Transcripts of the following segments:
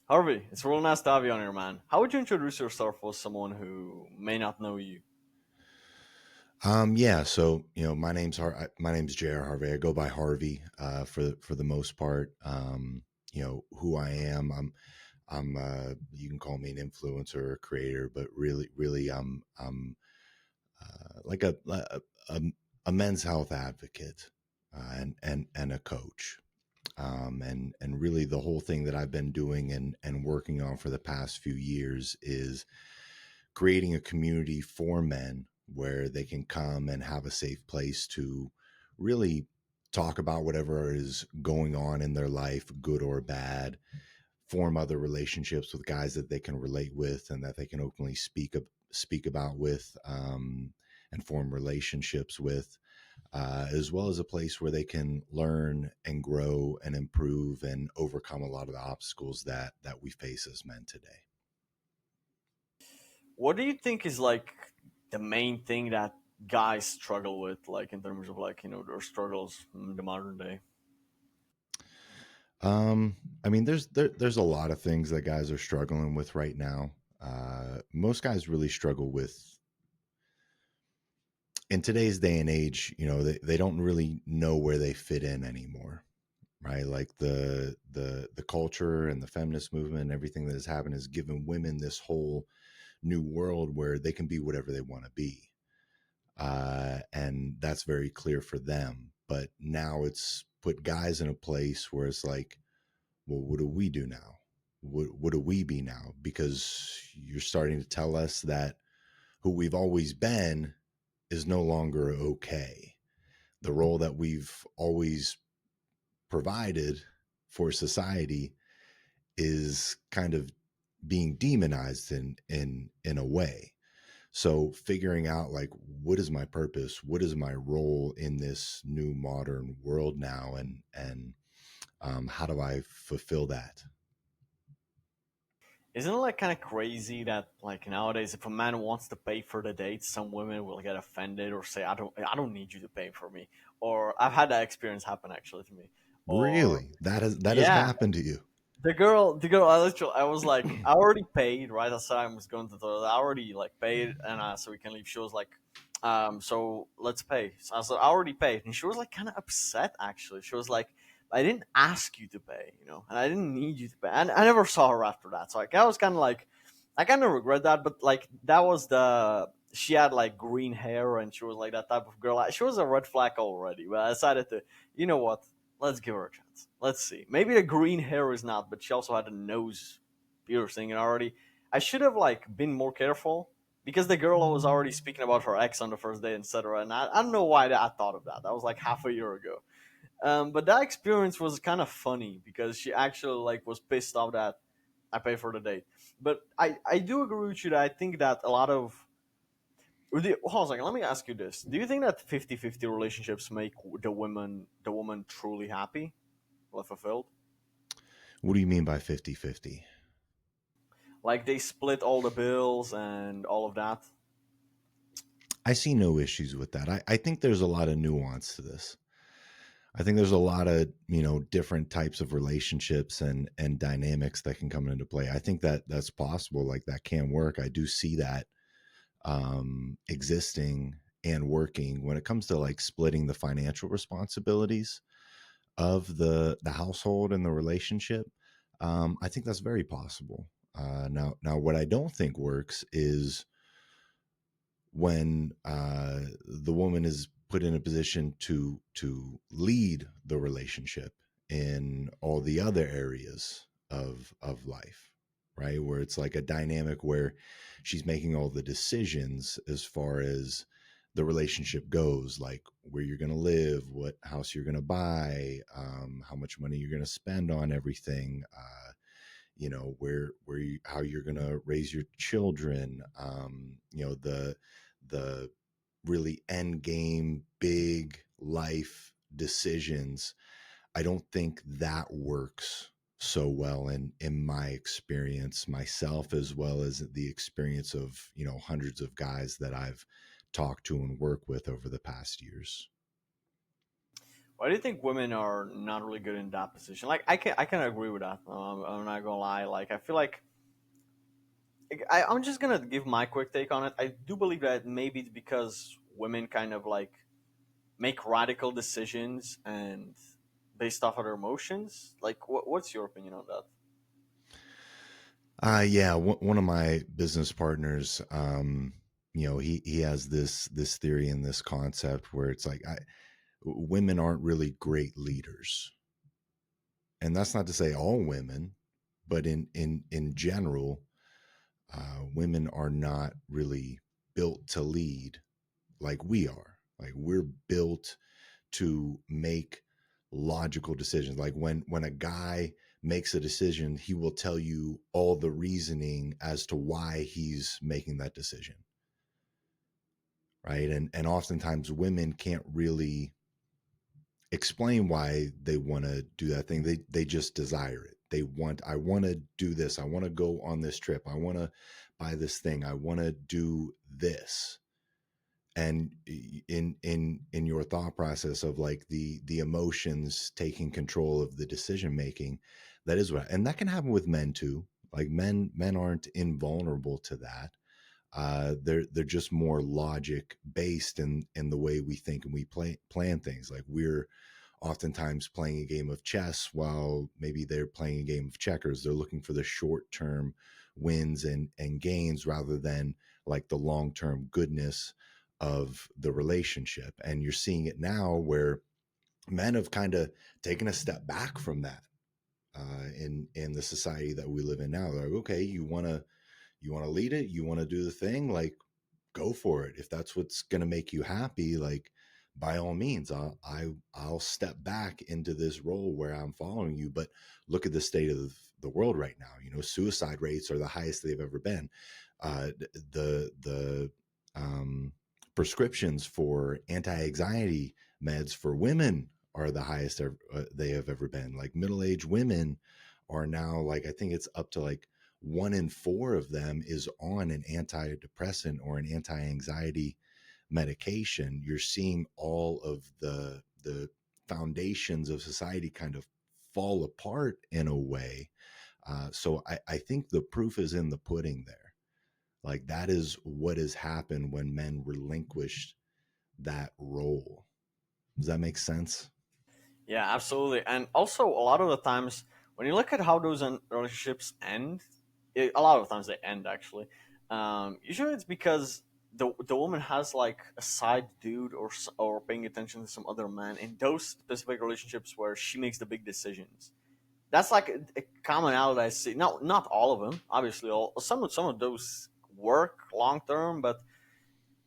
Harvey, it's real nice to have you on here, man. How would you introduce yourself for someone who may not know you? Yeah. So my name's J.R. Harvey. I go by Harvey for the most part. Who I am. I'm you can call me an influencer or a creator, but really, I'm like a a men's health advocate and a coach. And really, the whole thing that I've been doing and working on for the past few years is creating a community for men where they can come and have a safe place to really talk about whatever is going on in their life, good or bad, form other relationships with guys that they can relate with and that they can openly speak about with, and form relationships with, as well as a place where they can learn and grow and improve and overcome a lot of the obstacles that we face as men today. What do you think is like the main thing that guys struggle with, like in terms of their struggles in the modern day? Um, I mean, there's a lot of things that guys are struggling with right now. Most guys really struggle with in today's day and age. They don't really know where they fit in anymore, right? Like the culture and the feminist movement and everything that has happened has given women this whole new world where they can be whatever they want to be, and that's very clear for them. But now it's put guys in a place where it's like, well, what do we do now? What do we be now? Because you're starting to tell us that who we've always been is no longer okay. The role that we've always provided for society is kind of being demonized in a way. So figuring out, like, what is my purpose? What is my role in this new modern world now? And how do I fulfill that? Isn't it like kind of crazy that like nowadays, if a man wants to pay for the date, some women will get offended or say, "I don't need you to pay for me," or I've had that experience happen actually to me, or Really? That has yeah, happened to you? the girl, I was like, I already paid, right? That's why I was going to the toilet. I already like paid, and so we can leave. She was like, so let's pay. So I was like, I already paid, and she was like, kind of upset actually. She was like, I didn't ask you to pay, and I didn't need you to pay. And I never saw her after that. So like, I was kind of like, I kind of regret that, but like that was the. She had like green hair, and she was like that type of girl. She was a red flag already, but I decided to, you know what? Let's give her a chance. Let's see. Maybe the green hair is not, but she also had a nose piercing and already. I should have like been more careful because the girl was already speaking about her ex on the first day, etc. And I don't know why I thought of that. That was like half a year ago. But that experience was kind of funny because she actually like was pissed off that I paid for the date. But I do agree with you that I think that a lot of hold on a second. Let me ask you this: do you think that 50-50 relationships make the woman truly happy? Fulfilled. What do you mean by 50-50? Like they split all the bills and all of that. I see no issues with that. I think there's a lot of nuance to this. I think there's a lot of, different types of relationships and dynamics that can come into play. I think that that's possible. Like that can work. I do see that existing and working when it comes to like splitting the financial responsibilities of the household and the relationship. I think that's very possible. Now, what I don't think works is when the woman is put in a position to lead the relationship in all the other areas of life, right? Where it's like a dynamic where she's making all the decisions as far as the relationship goes, like where you're going to live, what house you're going to buy, how much money you're going to spend on everything, where you, how you're going to raise your children, the really end game big life decisions. I don't think that works so well in my experience myself, as well as the experience of hundreds of guys that I've talked to and worked with over the past years. Why do you think women are not really good in that position? Like, I can agree with that. I'm not gonna lie. Like, I feel like I'm just gonna give my quick take on it. I do believe that maybe it's because women kind of like make radical decisions and based off of their emotions. Like, what's your opinion on that? Yeah, one of my business partners, he has this theory and this concept where it's like women aren't really great leaders, and that's not to say all women, but in general, women are not really built to lead like we are. Like we're built to make logical decisions. Like when a guy makes a decision, he will tell you all the reasoning as to why he's making that decision, right? And oftentimes women can't really explain why they want to do that thing. They just desire it. I want to do this. I want to go on this trip. I want to buy this thing. I want to do this. And in your thought process of like the emotions taking control of the decision making, that is what, and that can happen with men too. Like men aren't invulnerable to that. They're just more logic based in the way we think and we plan things. Like we're oftentimes playing a game of chess while maybe they're playing a game of checkers. They're looking for the short term wins and gains rather than like the long term goodness of the relationship. And you're seeing it now where men have kind of taken a step back from that in the society that we live in now. They're like, okay, you want to lead it, you want to do the thing, like go for it. If that's what's going to make you happy, like by all means, I'll step back into this role where I'm following you. But look at the state of the world right now. Suicide rates are the highest they've ever been. The prescriptions for anti-anxiety meds for women are the highest they have ever been. Like middle-aged women are now, like, I think it's up to like 1 in 4 of them is on an antidepressant or an anti-anxiety medication. You're seeing all of the foundations of society kind of fall apart in a way. So I think the proof is in the pudding there. Like that is what has happened when men relinquished that role. Does that make sense? Yeah, absolutely. And also, a lot of the times, when you look at how those relationships end, a lot of times they end actually. Usually, it's because the woman has like a side dude or paying attention to some other man in those specific relationships where she makes the big decisions. That's like a commonality I see. No, not all of them, obviously. Some of those work long term, but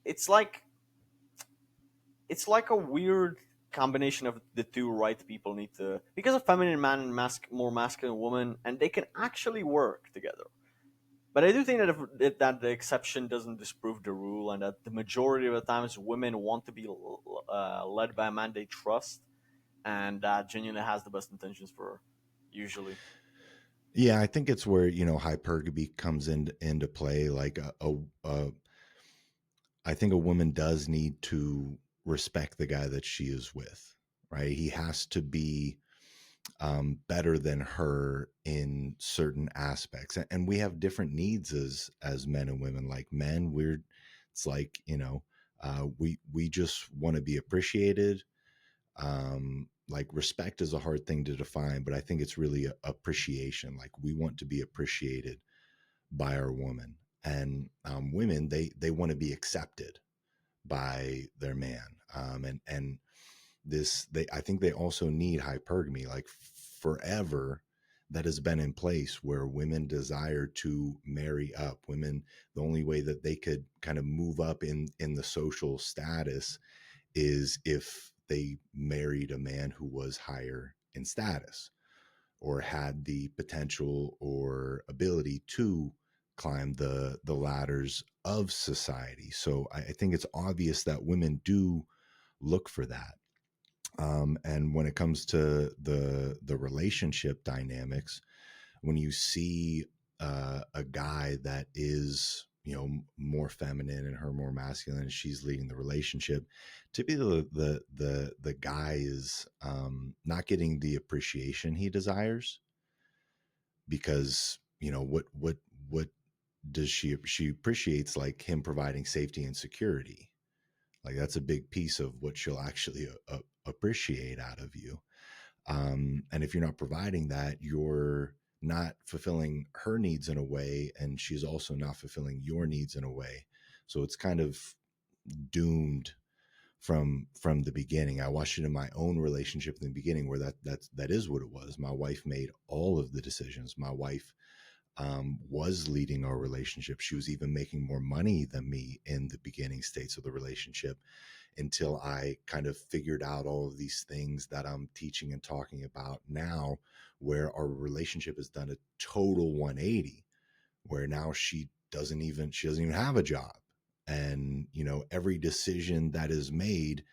it's like it's like a weird combination of the two right people need to, because a feminine man and more masculine woman, and they can actually work together. But I do think that that the exception doesn't disprove the rule, and that the majority of the times women want to be led by a man they trust, and that genuinely has the best intentions for her, usually. Yeah, I think it's where hypergamy comes into play. Like I think a woman does need to respect the guy that she is with, right? He has to be better than her in certain aspects, and we have different needs as men and women. Like men, it's like we just want to be appreciated. Like respect is a hard thing to define, but I think it's really appreciation. Like we want to be appreciated by our woman, and women they want to be accepted by their man. And this they I think they also need hypergamy. Like forever, that has been in place where women desire to marry up. Women, the only way that they could kind of move up in the social status is if they married a man who was higher in status or had the potential or ability to climb the ladders of society. So I think it's obvious that women do look for that. And when it comes to the relationship dynamics, when you see a guy that is more feminine and her more masculine, and she's leading the relationship. Typically the guy is not getting the appreciation he desires, because what does she appreciates, like, him providing safety and security. Like, that's a big piece of what she'll actually appreciate out of you. And if you're not providing that, you're not fulfilling her needs in a way, and she's also not fulfilling your needs in a way. So it's kind of doomed from the beginning. I watched it in my own relationship in the beginning, where that is what it was. My wife made all of the decisions. My wife was leading our relationship. She was even making more money than me in the beginning states of the relationship, until I kind of figured out all of these things that I'm teaching and talking about now, where our relationship has done a total 180, where now she doesn't even have a job. And, every decision that is made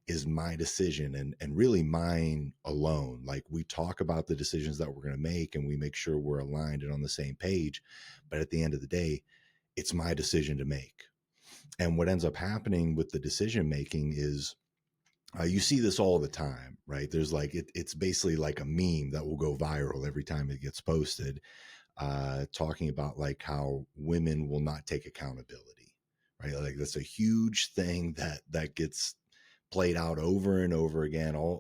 is my decision, and really mine alone. Like, we talk about the decisions that we're going to make, and we make sure we're aligned and on the same page. But at the end of the day, it's my decision to make. And what ends up happening with the decision making is, you see this all the time, right? There's like, it's basically like a meme that will go viral every time it gets posted, talking about like how women will not take accountability, right? Like, that's a huge thing that gets played out over and over again. A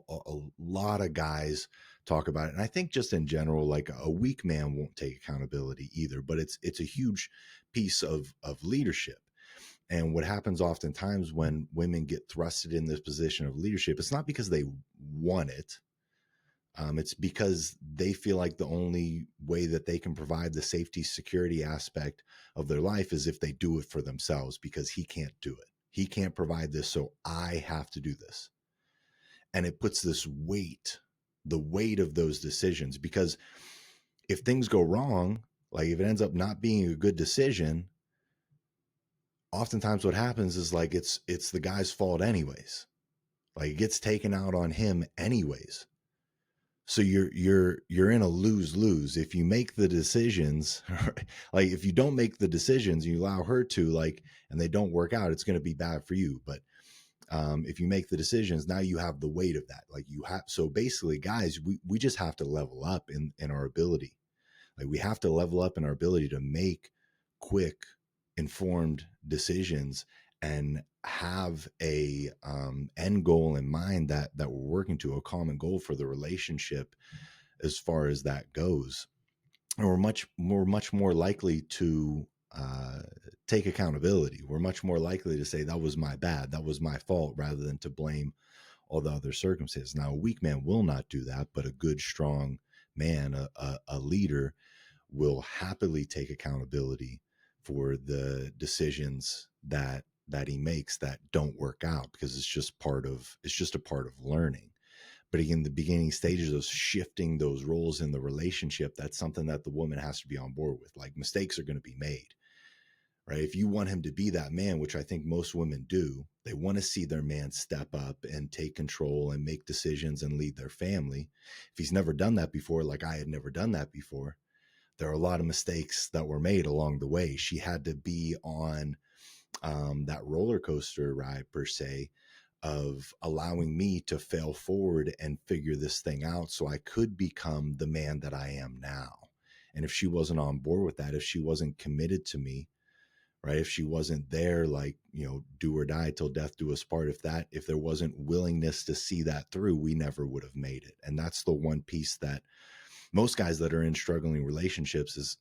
lot of guys talk about it, and I think just in general, like, a weak man won't take accountability either. But it's a huge piece of leadership. And what happens oftentimes when women get thrusted in this position of leadership, it's not because they want it. It's because they feel like the only way that they can provide the safety, security aspect of their life is if they do it for themselves, because he can't do it. He can't provide this, so I have to do this. And it puts this weight, the weight of those decisions, because if things go wrong, like if it ends up not being a good decision, oftentimes what happens is, like, it's the guy's fault anyways. Like, it gets taken out on him anyways. So you're in a lose-lose if you make the decisions. Like, if you don't make the decisions and you allow her to, like, and they don't work out, it's going to be bad for you. But if you make the decisions, now you have the weight of that. Like, you have, so basically, guys, we just have to level up in our ability. Like, we have to level up in our ability to make quick, informed decisions, and have a end goal in mind that we're working to, a common goal for the relationship as far as that goes. And we're much more likely to take accountability. We're much more likely to say, that was my bad, that was my fault, rather than to blame all the other circumstances. Now, a weak man will not do that, but a good, strong man, a leader, will happily take accountability for the decisions that he makes that don't work out, because it's just a part of learning. But again, the beginning stages of shifting those roles in the relationship, that's something that the woman has to be on board with. Like, mistakes are going to be made, right? If you want him to be that man, which I think most women do, they want to see their man step up and take control and make decisions and lead their family. If he's never done that before, like I had never done that before, there are a lot of mistakes that were made along the way. She had to be on that roller coaster ride, per se, of allowing me to fail forward and figure this thing out so I could become the man that I am now. And if she wasn't on board with that, if she wasn't committed to me, right, if she wasn't there, like, do or die till death do us part, if there wasn't willingness to see that through, we never would have made it. And that's the one piece that most guys that are in struggling relationships is,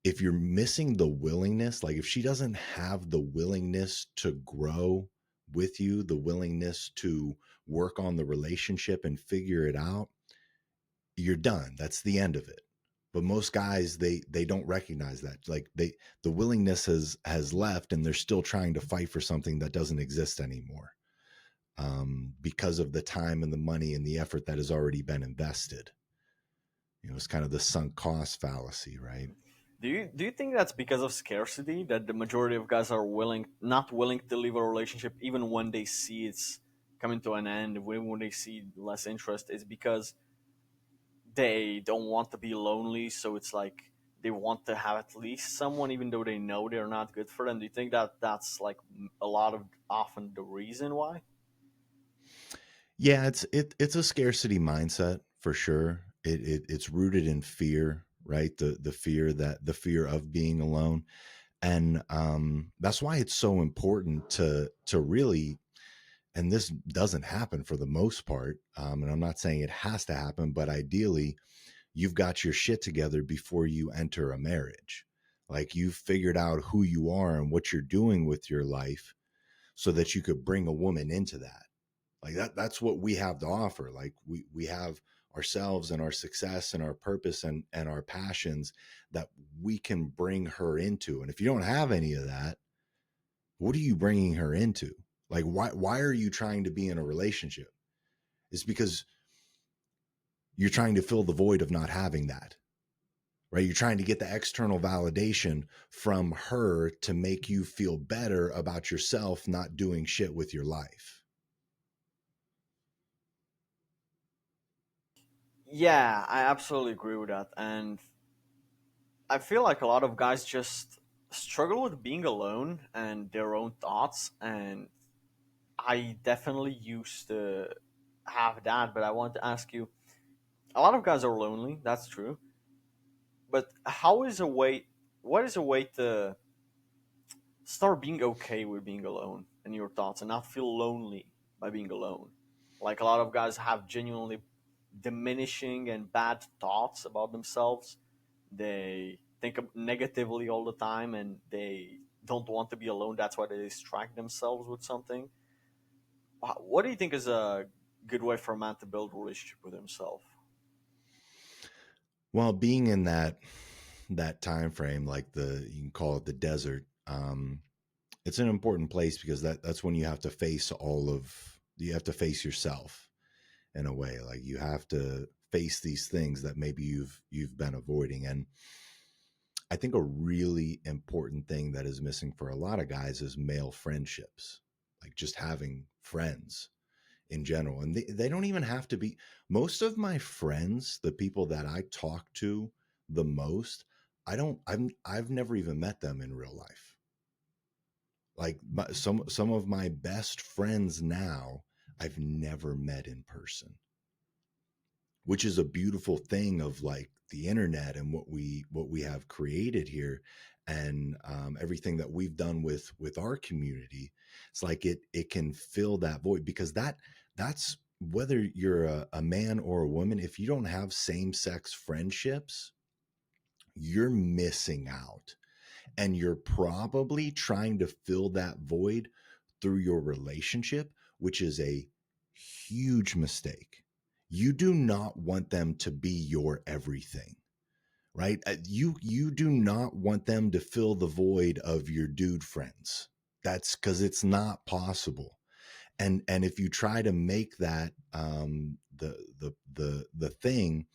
if you're missing the willingness, like if she doesn't have the willingness to grow with you, the willingness to work on the relationship and figure it out, you're done. That's the end of it. But most guys, they don't recognize that. Like, the willingness has left, and they're still trying to fight for something that doesn't exist anymore, because of the time and the money and the effort that has already been invested. It's kind of the sunk cost fallacy, right? Do you think that's because of scarcity, that the majority of guys are not willing to leave a relationship even when they see it's coming to an end, when they see less interest? Is because they don't want to be lonely, so it's like they want to have at least someone, even though they know they're not good for them? Do you think that that's like a lot of often the reason why? Yeah, it's a scarcity mindset for sure. It's rooted in fear, right? The fear of being alone, and that's why it's so important to really. And this doesn't happen for the most part. And I'm not saying it has to happen, but ideally, you've got your shit together before you enter a marriage. Like you've figured out who you are and what you're doing with your life so that you could bring a woman into that. Like that's what we have to offer. Like we have ourselves and our success and our purpose and our passions that we can bring her into. And if you don't have any of that, what are you bringing her into? Like why are you trying to be in a relationship? It's because you're trying to fill the void of not having that. Right? You're trying to get the external validation from her to make you feel better about yourself not doing shit with your life. Yeah, I absolutely agree with that. And I feel like a lot of guys just struggle with being alone and their own thoughts. And I definitely used to have that, but I want to ask you, a lot of guys are lonely, that's true. But how is a way, what is a way to start being okay with being alone and your thoughts and not feel lonely by being alone? Like a lot of guys have genuinely diminishing and bad thoughts about themselves. They think negatively all the time and they don't want to be alone. That's why they distract themselves with something. What do you think is a good way for a man to build a relationship with himself? Well, being in that time frame, like the you can call it the desert, it's an important place because that's when you have to face you have to face yourself in a way. Like you have to face these things that maybe you've been avoiding. And I think a really important thing that is missing for a lot of guys is male friendships, like just having friends in general. And they don't even have to be, most of my friends, the people that I talk to the most, I've never even met them in real life. Like some of my best friends now, I've never met in person, which is a beautiful thing of like the internet and what we have created here, and everything that we've done with our community. It's like it can fill that void because that's whether you're a man or a woman. If you don't have same-sex friendships, you're missing out, and you're probably trying to fill that void through your relationship, which is a huge mistake. You do not want them to be your everything, right? You do not want them to fill the void of your dude friends. That's because it's not possible. And if you try to make that the thing,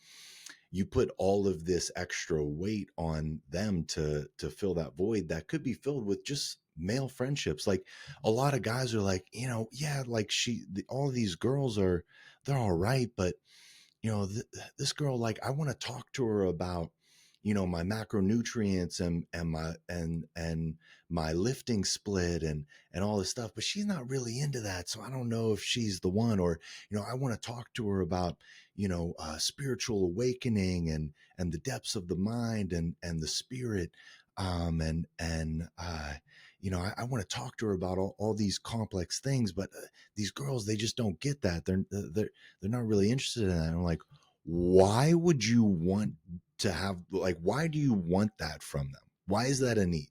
you put all of this extra weight on them to fill that void that could be filled with just male friendships. Like a lot of guys are like, yeah, like all of these girls they're all right, but this girl, like, I want to talk to her about my macronutrients and my lifting split and all this stuff, but she's not really into that, so I don't know if she's the one. Or I want to talk to her about spiritual awakening and the depths of the mind and the spirit, and I want to talk to her about all these complex things, but these girls, they just don't get that. They're not really interested in that. And I'm like, why would you want to have, like, why do you want that from them? Why is that a need?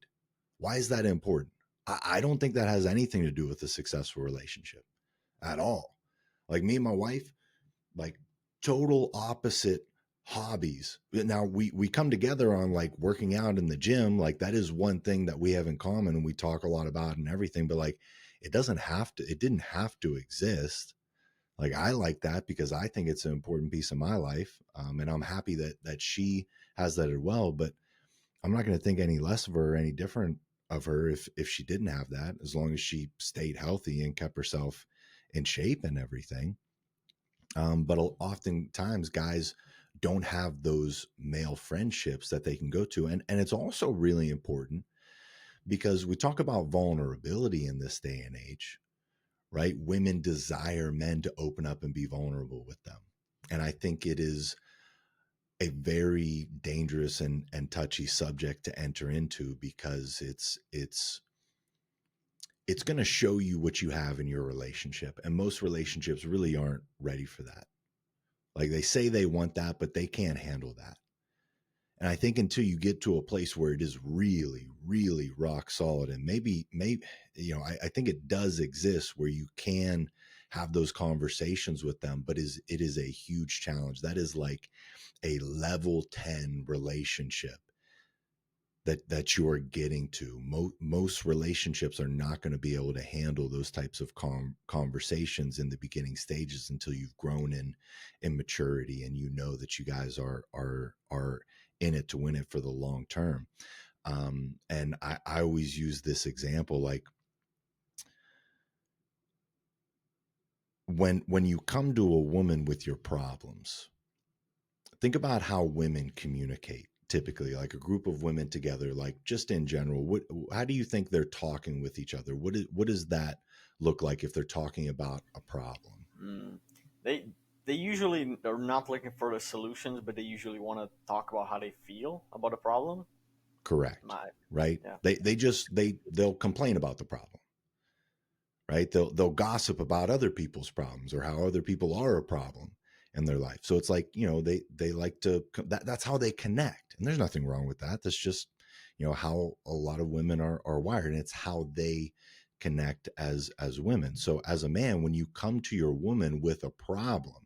Why is that important? I don't think that has anything to do with a successful relationship at all. Like me and my wife, like total opposite hobbies. Now we come together on like working out in the gym. Like that is one thing that we have in common and we talk a lot about and everything, but like it didn't have to exist. Like I like that because I think it's an important piece of my life, and I'm happy that she has that as well. But I'm not going to think any less of her or any different of her if she didn't have that, as long as she stayed healthy and kept herself in shape and everything. But oftentimes guys don't have those male friendships that they can go to. And it's also really important because we talk about vulnerability in this day and age, right? Women desire men to open up and be vulnerable with them. And I think it is a very dangerous and touchy subject to enter into, because it's going to show you what you have in your relationship. And most relationships really aren't ready for that. Like, they say they want that, but they can't handle that. And I think until you get to a place where it is really, really rock solid, and maybe, I think it does exist where you can have those conversations with them, but it is a huge challenge. That is like a level 10 relationship that you are getting to. Most relationships are not going to be able to handle those types of conversations in the beginning stages until you've grown in maturity, and you know that you guys are in it to win it for the long term. And I always use this example, like, when you come to a woman with your problems, think about how women communicate typically, like a group of women together, like just in general. How do you think they're talking with each other? What does that look like if they're talking about a problem? Mm. They they usually are not looking for the solutions, but they usually want to talk about how they feel about a problem. Correct. My Right. Yeah. They'll complain about the problem. Right. They'll gossip about other people's problems or how other people are a problem in their life. So it's like, they like to, that's how they connect. And there's nothing wrong with that. That's just, how a lot of women are wired, and it's how they connect as women. So as a man, when you come to your woman with a problem,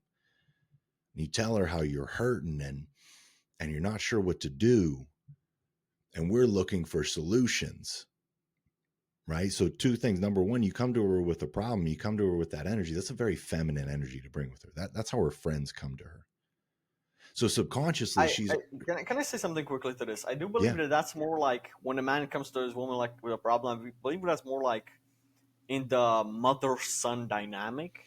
you tell her how you're hurting and you're not sure what to do, and we're looking for solutions. Right. So two things. Number one, you come to her with a problem. You come to her with that energy. That's a very feminine energy to bring with her. That's how her friends come to her. So subconsciously, she's, I can I say something quickly to this? I do believe yeah, that that's more like when a man comes to his woman like with a problem. I believe that's more like in the mother son dynamic.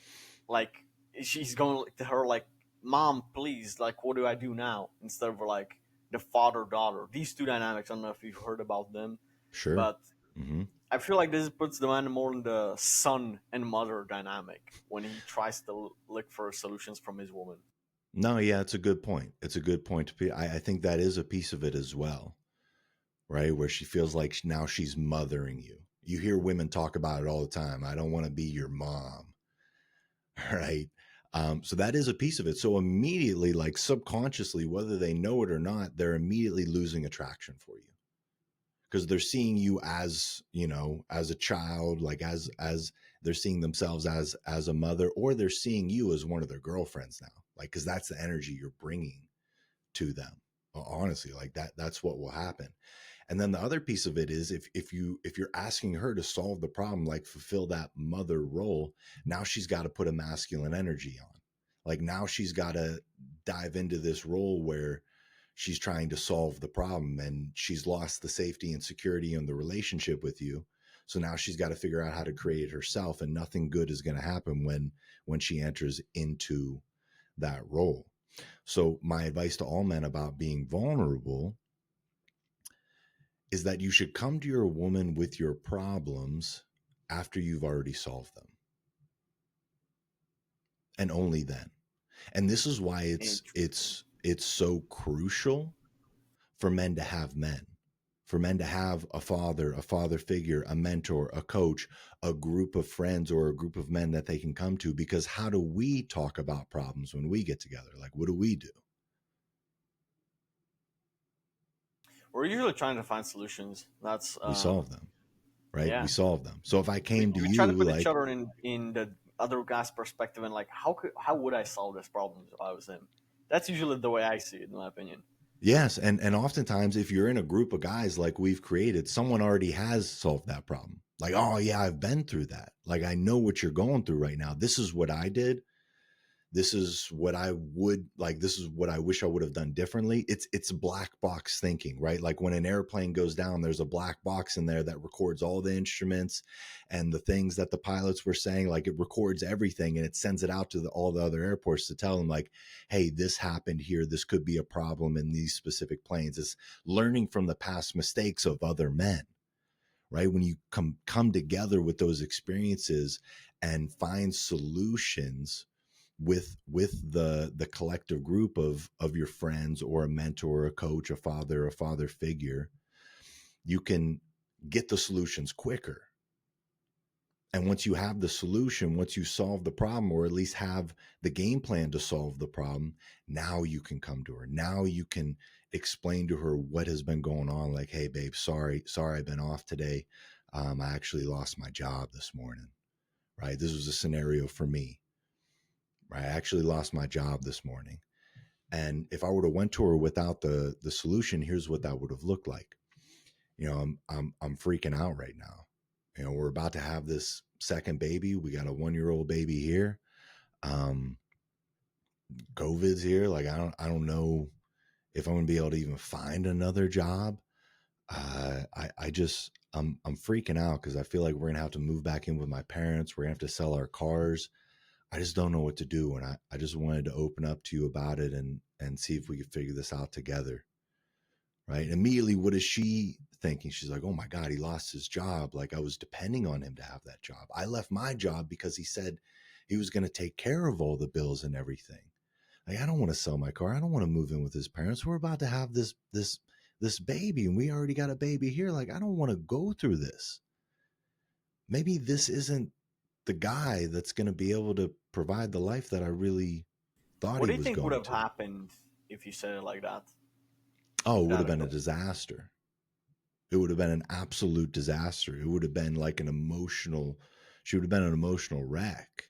Like she's going to her like, "Mom, please, like, what do I do now?" Instead of like the father daughter. These two dynamics. I don't know if you've heard about them, sure. but Mm-hmm. I feel like this puts the man more in the son and mother dynamic when he tries to look for solutions from his woman. No, yeah, it's a good point. It's a good point to be. I think that is a piece of it as well, right? Where she feels like now she's mothering you. You hear women talk about it all the time. I don't want to be your mom, right? So that is a piece of it. So immediately, like subconsciously, whether they know it or not, they're immediately losing attraction for you, because they're seeing you as, as a child, like as they're seeing themselves as a mother, or they're seeing you as one of their girlfriends now, like, because that's the energy you're bringing to them. Honestly, like that's what will happen. And then the other piece of it is, if you're asking her to solve the problem, like fulfill that mother role, now she's got to put a masculine energy on. Like now she's got to dive into this role where she's trying to solve the problem, and she's lost the safety and security in the relationship with you. So now she's got to figure out how to create it herself, and nothing good is going to happen when she enters into that role. So my advice to all men about being vulnerable is that you should come to your woman with your problems after you've already solved them, and only then. And this is why Interesting. it's so crucial for men to have men, for men to have a father figure, a mentor, a coach, a group of friends, or a group of men that they can come to. Because how do we talk about problems when we get together? Like, what do? We're usually trying to find solutions. That's We solve them, right? We yeah. solve them. So if I We, came to we try to you, put each like, other in the other guy's perspective and like how would I solve this problem if I was him? That's usually the way I see it, in my opinion. yes, and oftentimes if you're in a group of guys like we've created, someone already has solved that problem. Like, oh yeah, I've been through that. Like, I know what you're going through right now. This is what I did. this is what I would like, this is what I wish I would have done differently. It's black box thinking, right? Like when an airplane goes down, there's a black box in there that records all the instruments and the things that the pilots were saying. Like it records everything and it sends it out to all the other airports to tell them like, hey, this happened here, this could be a problem in these specific planes. It's learning from the past mistakes of other men, right? When you come together with those experiences and find solutions with the collective group of your friends or a mentor, a coach, a father figure, you can get the solutions quicker. And once you have the solution, once you solve the problem, or at least have the game plan to solve the problem, now you can come to her. Now you can explain to her what has been going on. Like, hey, babe, sorry, I've been off today. I actually lost my job this morning, right? This was a scenario for me, right? I actually lost my job this morning. And if I would have went to her without the solution, here's what that would have looked like. You know, I'm freaking out right now. You know, we're about to have this second baby. We got a 1-year-old baby here. Um, COVID's here. Like I don't know if I'm gonna be able to even find another job. I'm freaking out because I feel like we're gonna have to move back in with my parents. We're gonna have to sell our cars. I just don't know what to do. And I just wanted to open up to you about it and see if we could figure this out together. Right. Immediately, what is she thinking? She's like, oh my God, he lost his job. Like I was depending on him to have that job. I left my job because he said he was going to take care of all the bills and everything. Like, I don't want to sell my car. I don't want to move in with his parents. We're about to have this baby and we already got a baby here. Like, I don't want to go through this. Maybe this isn't the guy that's going to be able to provide the life that I really thought What he do you was think would going have to. happened if you said it like that? Oh, it would That have been a disaster. It would have been an absolute disaster. It would have been like she would have been an emotional wreck.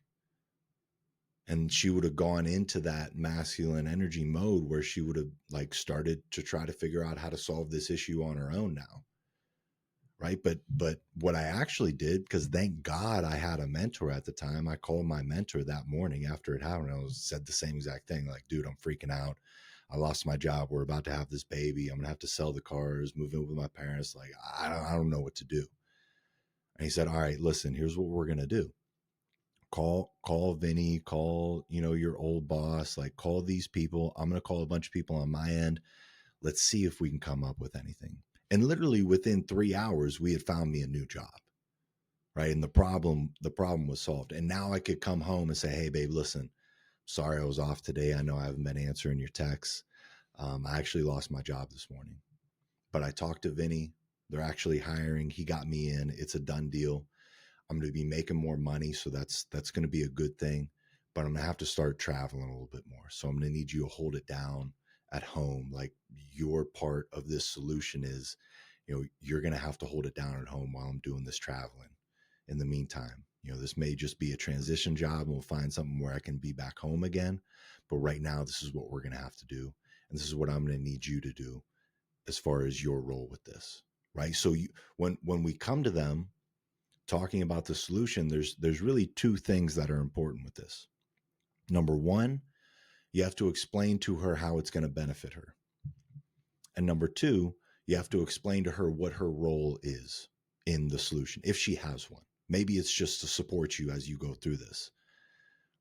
And she would have gone into that masculine energy mode where she would have like started to try to figure out how to solve this issue on her own now. Right. But what I actually did, because thank God I had a mentor at the time, I called my mentor that morning after it happened. Said the same exact thing. Like, dude, I'm freaking out. I lost my job. We're about to have this baby. I'm gonna have to sell the cars, move in with my parents. Like, I don't know what to do. And he said, all right, listen, here's what we're gonna do. Call Vinny, call, your old boss, like call these people. I'm gonna call a bunch of people on my end. Let's see if we can come up with anything. And literally within 3 hours, we had found me a new job. Right. And the problem was solved. And now I could come home and say, hey, babe, listen, sorry I was off today. I know I haven't been answering your texts. I actually lost my job this morning, but I talked to Vinny. They're actually hiring. He got me in. It's a done deal. I'm going to be making more money. So that's going to be a good thing, but I'm going to have to start traveling a little bit more. So I'm going to need you to hold it down at home. Like your part of this solution is, you're going to have to hold it down at home while I'm doing this traveling. In the meantime, this may just be a transition job and we'll find something where I can be back home again. But right now, this is what we're going to have to do. And this is what I'm going to need you to do as far as your role with this. Right. So when we come to them talking about the solution, there's really two things that are important with this. Number one, you have to explain to her how it's going to benefit her. And number two, you have to explain to her what her role is in the solution, if she has one. Maybe it's just to support you as you go through this,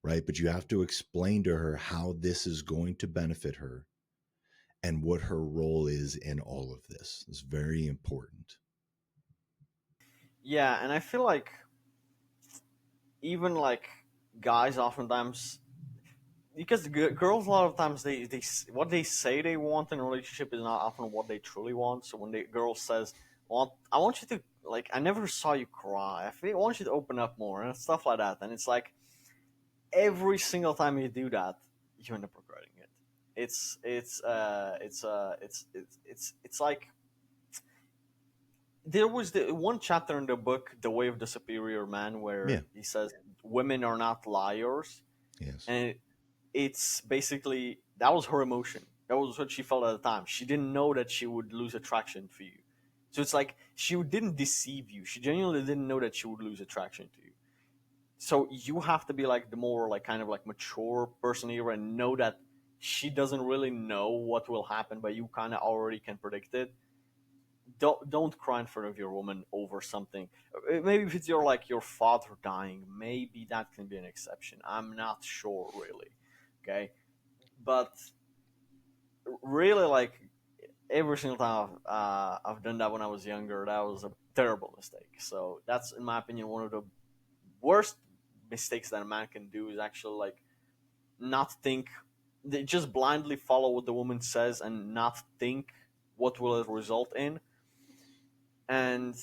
right? But you have to explain to her how this is going to benefit her and what her role is in all of this. It's very important. Yeah, and I feel like even like guys oftentimes, because girls a lot of times what they say they want in a relationship is not often what they truly want. So when the girl says, "Want I want you to like I never saw you cry. I want you to open up more," and stuff like that, and it's like every single time you do that, you end up regretting it. It's like there was the one chapter in the book, The Way of the Superior Man, where Yeah. he says women are not liars, Yes. and it's basically that was her emotion. That was what she felt at the time. She didn't know that she would lose attraction for you. So it's like she didn't deceive you. She genuinely didn't know that she would lose attraction to you. So you have to be like the more like kind of like mature person here and know that she doesn't really know what will happen, but you kind of already can predict it. Don't cry in front of your woman over something. Maybe if it's your father dying, maybe that can be an exception. I'm not sure really. Okay, but really like every single time I've done that when I was younger, that was a terrible mistake. So that's in my opinion one of the worst mistakes that a man can do is actually like not think, they just blindly follow what the woman says and not think what will it result in. And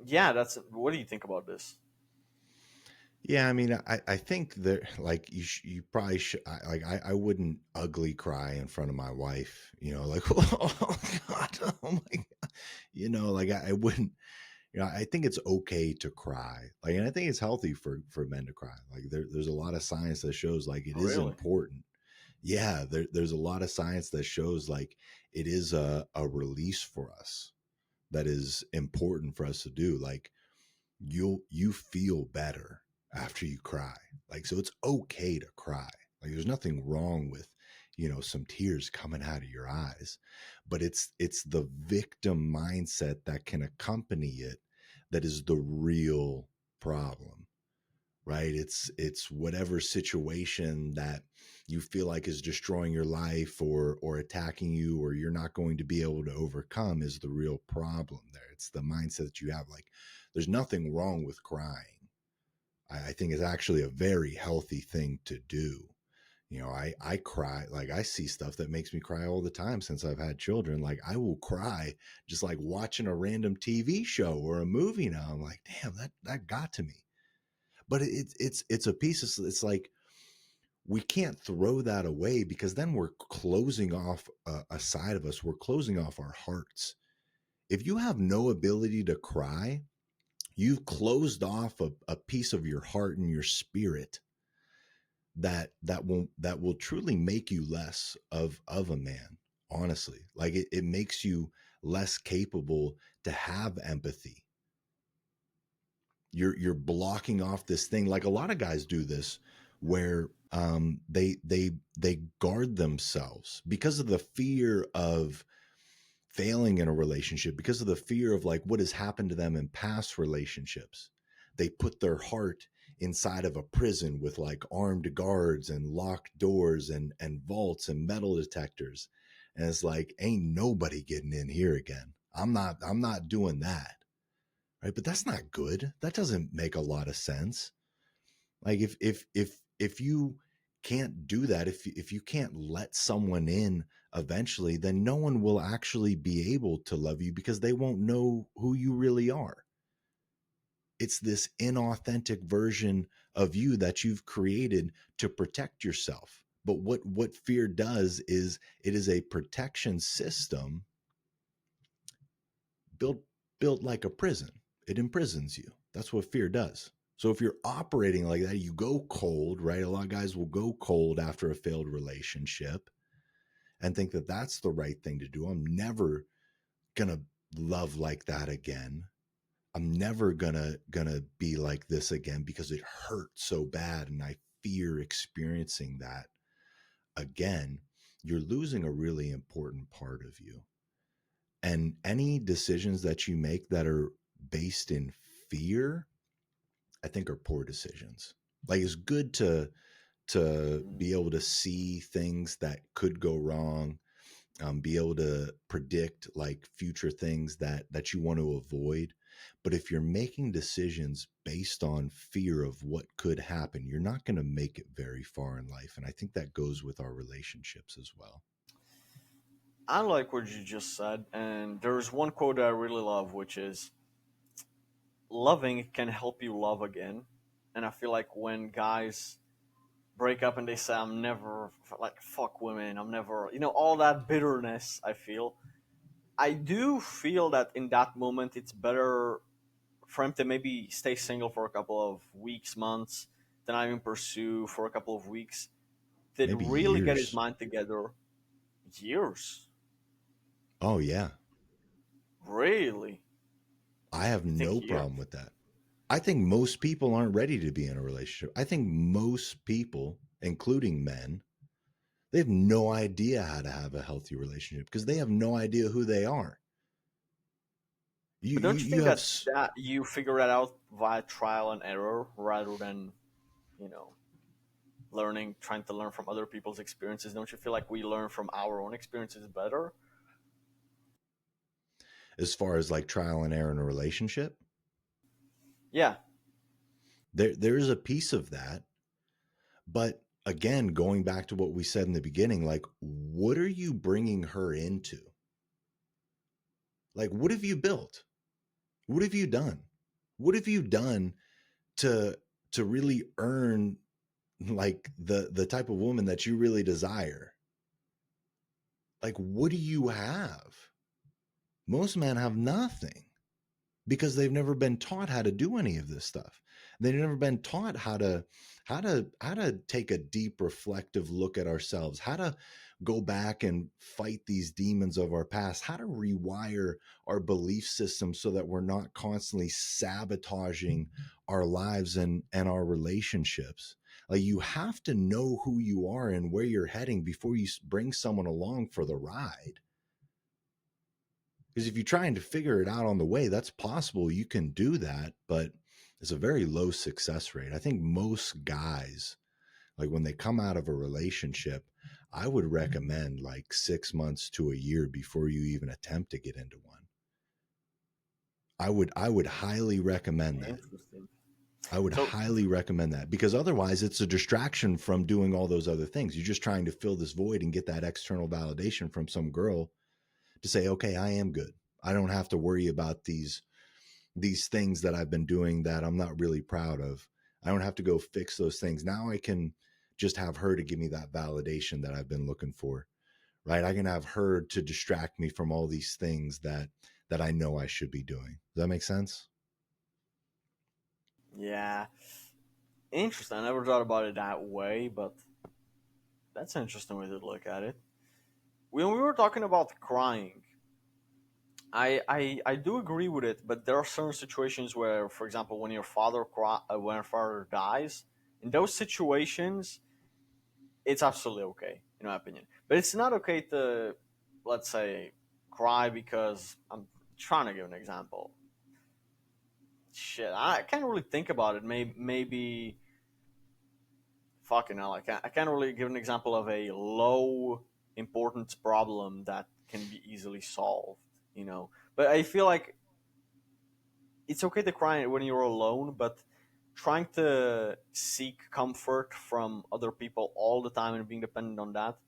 yeah, that's what do you think about this? Yeah, I mean, I think that like you probably should like I wouldn't ugly cry in front of my wife, like oh god, oh my god, like I wouldn't, I think it's okay to cry, like, and I think it's healthy for men to cry. Like there's a lot of science that shows like it is Really? important. Yeah, there's a lot of science that shows like it is a release for us that is important for us to do. Like you feel better after you cry. Like, so it's okay to cry. Like there's nothing wrong with, some tears coming out of your eyes, but it's the victim mindset that can accompany it that is the real problem, right? It's whatever situation that you feel like is destroying your life or attacking you or you're not going to be able to overcome is the real problem there. It's the mindset that you have. Like there's nothing wrong with crying. I think it's actually a very healthy thing to do. I cry, like I see stuff that makes me cry all the time since I've had children. Like I will cry just like watching a random TV show or a movie. Now I'm like, damn, that got to me. But it's a piece of, it's like we can't throw that away because then we're closing off a side of us. We're closing off our hearts. If you have no ability to cry, you've closed off a piece of your heart and your spirit that will truly make you less of a man. Honestly, like it makes you less capable to have empathy. You're blocking off this thing, like a lot of guys do this, where they guard themselves because of the fear of failing in a relationship, because of the fear of like what has happened to them in past relationships. They put their heart inside of a prison with like armed guards and locked doors and vaults and metal detectors, and it's like ain't nobody getting in here again. I'm not doing that, right? But that's not good. That doesn't make a lot of sense. Like if you can't do that, if you can't let someone in eventually, then no one will actually be able to love you because they won't know who you really are. It's this inauthentic version of you that you've created to protect yourself. But what fear does is it is a protection system built built like a prison. It imprisons you. That's what fear does. So if you're operating like that, you go cold, right? A lot of guys will go cold after a failed relationship and think that that's the right thing to do. I'm never gonna love like that again. I'm never gonna be like this again because it hurt so bad and I fear experiencing that again. You're losing a really important part of you. And any decisions that you make that are based in fear, I think are poor decisions. Like it's good to Mm. be able to see things that could go wrong, be able to predict like future things that you want to avoid. But if you're making decisions based on fear of what could happen, you're not going to make it very far in life. And I think that goes with our relationships as well. I like what you just said, and there's one quote that I really love, which is loving can help you love again. And I feel like when guys break up and they say, I'm never, like, fuck women, I'm never, all that bitterness, I feel. I do feel that in that moment, it's better for him to maybe stay single for a couple of weeks, months, then not even pursue for a couple of weeks, that Maybe really get his years. mind together. Years. Oh yeah. Really? I have You no think years? problem with that. I think most people aren't ready to be in a relationship. I think most people, including men, they have no idea how to have a healthy relationship because they have no idea who they are. But don't you You think have that you figure that out via trial and error rather than, you know, learning, trying to learn from other people's experiences? Don't you feel like we learn from our own experiences better? as far as like trial and error in a relationship. Yeah, There's a piece of that, but again, going back to what we said in the beginning, like what are you bringing her into? Like what have you built? What have you done? What have you done to really earn like the type of woman that you really desire? Like what do you have? Most men have nothing because they've never been taught how to do any of this stuff. They've never been taught how to take a deep reflective look at ourselves, how to go back and fight these demons of our past, how to rewire our belief system so that we're not constantly sabotaging our lives and our relationships. Like you have to know who you are and where you're heading before you bring someone along for the ride. Because if you're trying to figure it out on the way, that's possible. You can do that, but it's a very low success rate. I think most guys, like when they come out of a relationship, I would recommend like 6 months to a year before you even attempt to get into one. I would highly recommend that. interesting. I would So highly recommend that because otherwise it's a distraction from doing all those other things. You're just trying to fill this void and get that external validation from some girl to say, okay, I am good. I don't have to worry about these things that I've been doing that I'm not really proud of. I don't have to go fix those things. Now I can just have her to give me that validation that I've been looking for, right? I can have her to distract me from all these things that I know I should be doing. Does that make sense? yeah, interesting. I never thought about it that way, but that's an interesting way to look at it. When we were talking about crying, I do agree with it, but there are certain situations where, for example, when your father dies, in those situations, it's absolutely okay, in my opinion. But it's not okay to, let's say, cry because I'm trying to give an example. Shit, I can't really think about it. Maybe fucking hell, I can't really give an example of a low importance problem that can be easily solved, you know. But I feel like it's okay to cry when you're alone, but trying to seek comfort from other people all the time and being dependent on that.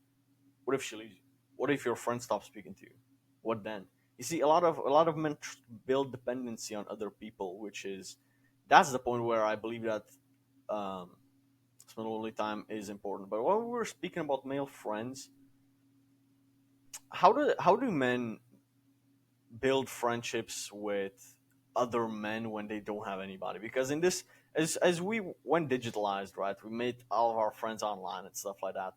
What if she leaves you? What if your friend stops speaking to you? What then? You see, a lot of men build dependency on other people, which is that's the point where I believe that um, spend only time is important. But when we were speaking about male friends, how do men build friendships with other men when they don't have anybody? Because in this, as we went digitalized, right, we made all of our friends online and stuff like that.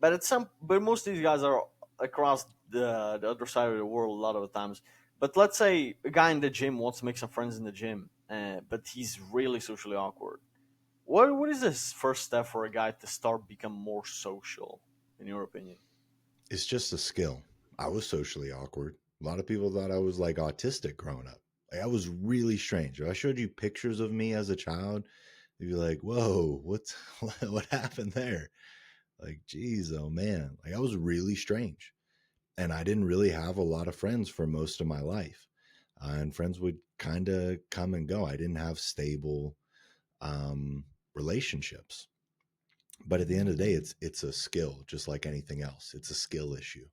But most of these guys are across the other side of the world a lot of the times. But let's say a guy in the gym wants to make some friends in the gym, but he's really socially awkward. What is this first step for a guy to start become more social, in your opinion? It's just a skill. I was socially awkward. A lot of people thought I was like autistic growing up. Like I was really strange. If I showed you pictures of me as a child, you'd be like, "Whoa, what's what happened there?" Like, geez, oh man, like I was really strange, and I didn't really have a lot of friends for most of my life, and friends would kind of come and go. I didn't have stable relationships, but at the end of the day, it's a skill, just like anything else. It's a skill issue,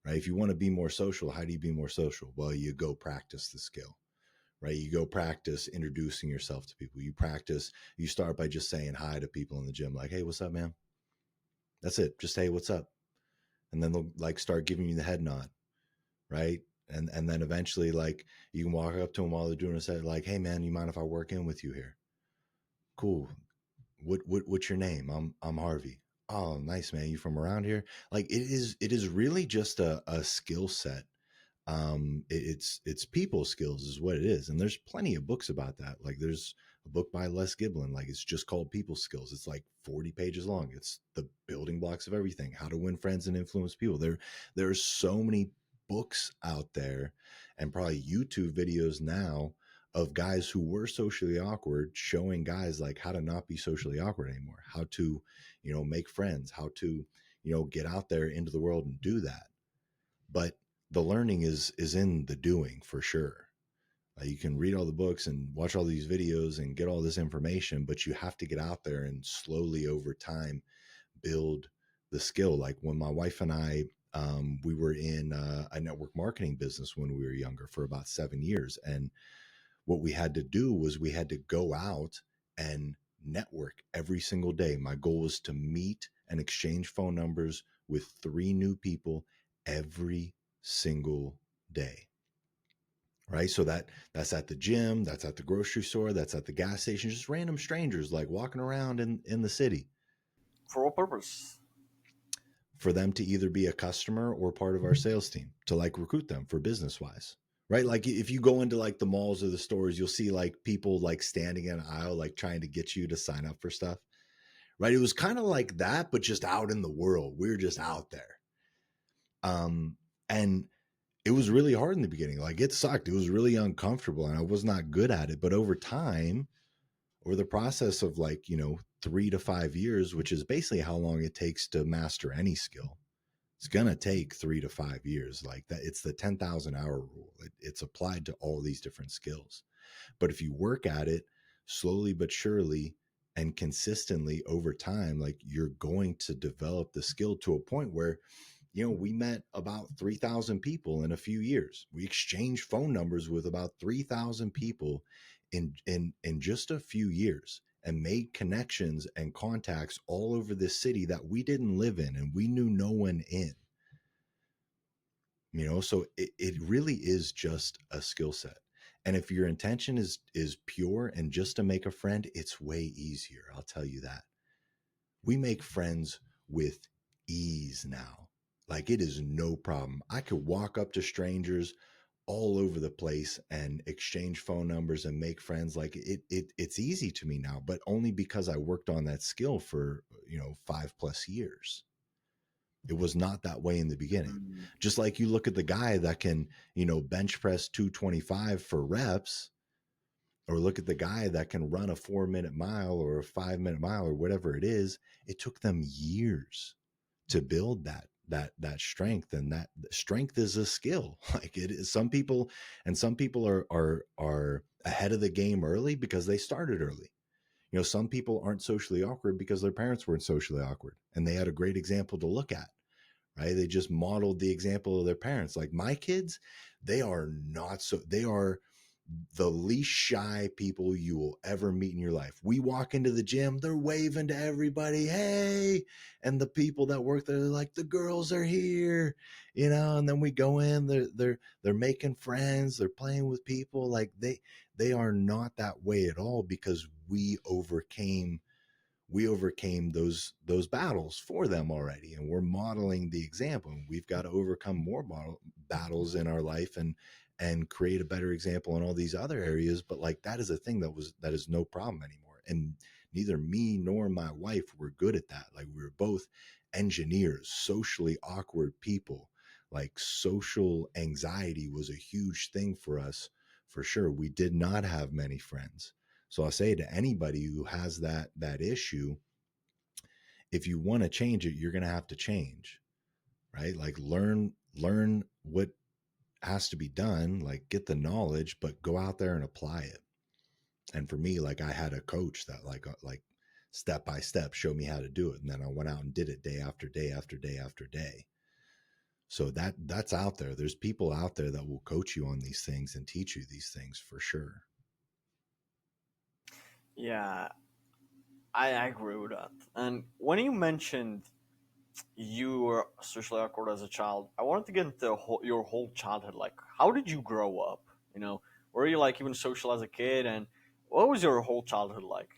right? If you want to be more social, how do you be more social? Well, you go practice the skill, right? You go practice introducing yourself to people. You start by just saying hi to people in the gym, like, hey, what's up, man? That's it. Just hey, what's up? And then they'll like start giving you the head nod, right? And then eventually, like, you can walk up to them while they're doing a set, like, hey, man, you mind if I work in with you here? Cool. What's your name? I'm Harvey. Oh, nice, man. You from around here? Like it is really just a skill set It's people skills is what it is, and there's plenty of books about that. Like there's a book by Les Giblin, like it's just called People Skills. It's like 40 pages long. It's the building blocks of everything, how to win friends and influence people. There's so many books out there, and probably YouTube videos now of guys who were socially awkward showing guys like how to not be socially awkward anymore, how to, make friends, how to, get out there into the world and do that. But the learning is in the doing for sure. You can read all the books and watch all these videos and get all this information, but you have to get out there and slowly over time build the skill. Like when my wife and I, we were in a network marketing business when we were younger for about 7 years. And what we had to do was we had to go out and network every single day. My goal was to meet and exchange phone numbers with 3 new people every single day. Right. So that's at the gym, that's at the grocery store, that's at the gas station, just random strangers like walking around in the city, For what purpose? for them to either be a customer or part of our sales team, to like recruit them for business wise. Right. Like if you go into like the malls or the stores, you'll see like people like standing in an aisle, like trying to get you to sign up for stuff. Right. It was kind of like that, but just out in the world. We were just out there. And it was really hard in the beginning. Like it sucked. It was really uncomfortable and I was not good at it. But over time, over the process of like, 3 to 5 years, which is basically how long it takes to master any skill, it's going to take 3 to 5 years. Like that, it's the 10,000 hour rule. It's applied to all these different skills. But if you work at it slowly but surely and consistently over time, like you're going to develop the skill to a point where, we met about 3,000 people in a few years. We exchanged phone numbers with about 3,000 people in just a few years and made connections and contacts all over this city that we didn't live in and we knew no one in. So it really is just a skill set. And if your intention is pure and just to make a friend, it's way easier. I'll tell you that. We make friends with ease now. Like it is no problem. I could walk up to strangers all over the place and exchange phone numbers and make friends. Like it's easy to me now, but only because I worked on that skill for, 5+ years. It was not that way in the beginning. Mm. Just like you look at the guy that can, bench press 225 for reps, or look at the guy that can run a 4 minute mile or a 5 minute mile or whatever it is. It took them years to build that strength, and that strength is a skill. Like it is, some people are ahead of the game early because they started early. Some people aren't socially awkward because their parents weren't socially awkward and they had a great example to look at. Right? They just modeled the example of their parents. Like my kids, they are the least shy people you will ever meet in your life. We walk into the gym, they're waving to everybody, hey, and the people that work there, they're like, the girls are here, and then we go in, they're making friends, they're playing with people. Like they are not that way at all because we overcame those battles for them already, and we're modeling the example. We've got to overcome more battles in our life and create a better example in all these other areas. But like that is a thing that is no problem anymore, and neither me nor my wife were good at that. Like we were both engineers, socially awkward people. Like social anxiety was a huge thing for us, for sure. We did not have many friends. So I say to anybody who has that issue, if you want to change it, you're going to have to change, right? Like learn what has to be done, like get the knowledge, but go out there and apply it. And for me, like I had a coach that like step by step showed me how to do it, and then I went out and did it day after day after day after day. So that's out there. There's people out there that will coach you on these things and teach you these things for sure. Yeah, I agree with that. And when you mentioned you were socially awkward as a child, I wanted to get into your whole childhood. Like, how did you grow up? You know, were you like even social as a kid, and what was your whole childhood like?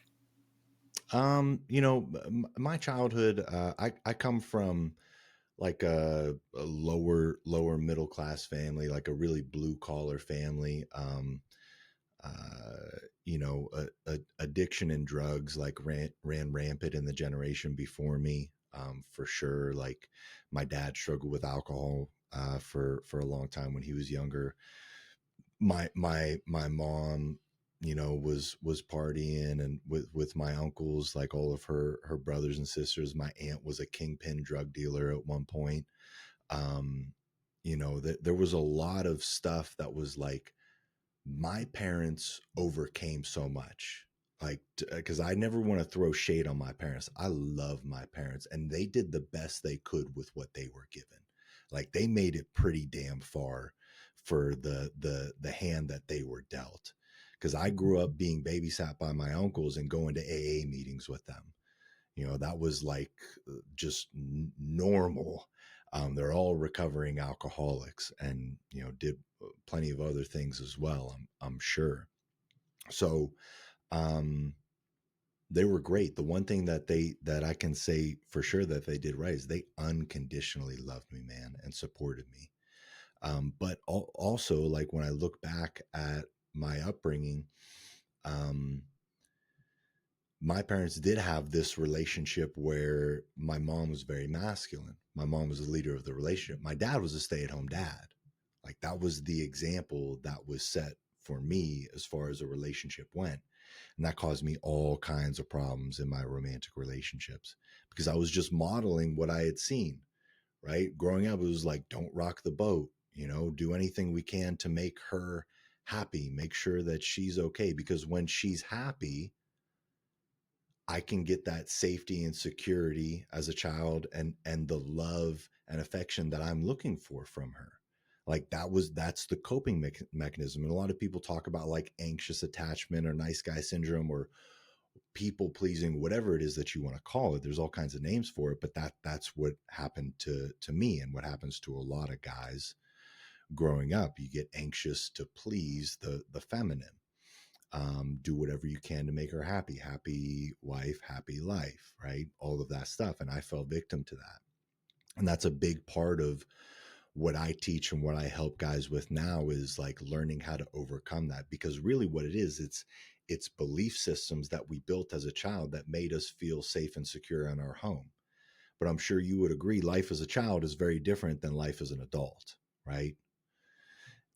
My childhood, I come from like a lower middle class family, like a really blue collar family. You know, addiction and drugs like ran rampant in the generation before me, for sure. Like my dad struggled with alcohol for a long time when he was younger. My mom, you know, was partying and with my uncles, like all of her brothers and sisters. My aunt was a kingpin drug dealer at one point. um you know, there was a lot of stuff that was like my parents overcame so much, like, because I never want to throw shade on my parents. I love my parents and they did the best they could with what they were given. Like they made it pretty damn far for the hand that they were dealt, because I grew up being babysat by my uncles and going to AA meetings with them. You know, that was like just normal. They're all recovering alcoholics and, you know, did plenty of other things as well, I'm sure. So um, they were great. The one thing that I can say for sure that they did right is they unconditionally loved me, man, and supported me. But also, like when I look back at my upbringing, um, my parents did have this relationship where my mom was very masculine. My mom was the leader of the relationship. My dad was a stay at home dad. Like that was the example that was set for me as far as a relationship went. And that caused me all kinds of problems in my romantic relationships because I was just modeling what I had seen, right? Growing up, it was like, don't rock the boat, you know, do anything we can to make her happy, make sure that she's okay. Because when she's happy, I can get that safety and security as a child and the love and affection that I'm looking for from her. Like that's the coping mechanism. And a lot of people talk about like anxious attachment or nice guy syndrome or people pleasing, whatever it is that you want to call it. There's all kinds of names for it, but that's what happened to me and what happens to a lot of guys growing up. You get anxious to please the feminine. Do whatever you can to make her happy, happy wife, happy life, right? All of that stuff. And I fell victim to that. And that's a big part of what I teach and what I help guys with now is like learning how to overcome that. Because really what it is, it's belief systems that we built as a child that made us feel safe and secure in our home. But I'm sure you would agree life as a child is very different than life as an adult, right?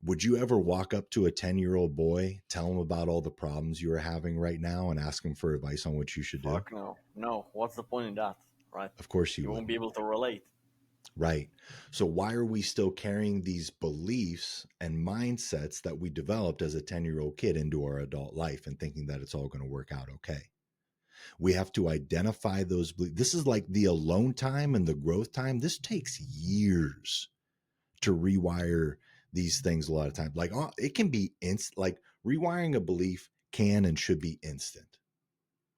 Would you ever walk up to a 10-year-old boy, tell him about all the problems you are having right now and ask him for advice on what you should do? Fuck no, no. What's the point in that, right? Of course you You won't wouldn't. be able to relate. Right. So why are we still carrying these beliefs and mindsets that we developed as a 10-year-old kid into our adult life and thinking that it's all going to work out okay? We have to identify those beliefs. This is like the alone time and the growth time. This takes years to rewire these things a lot of times. Like it can be like rewiring a belief can and should be instant.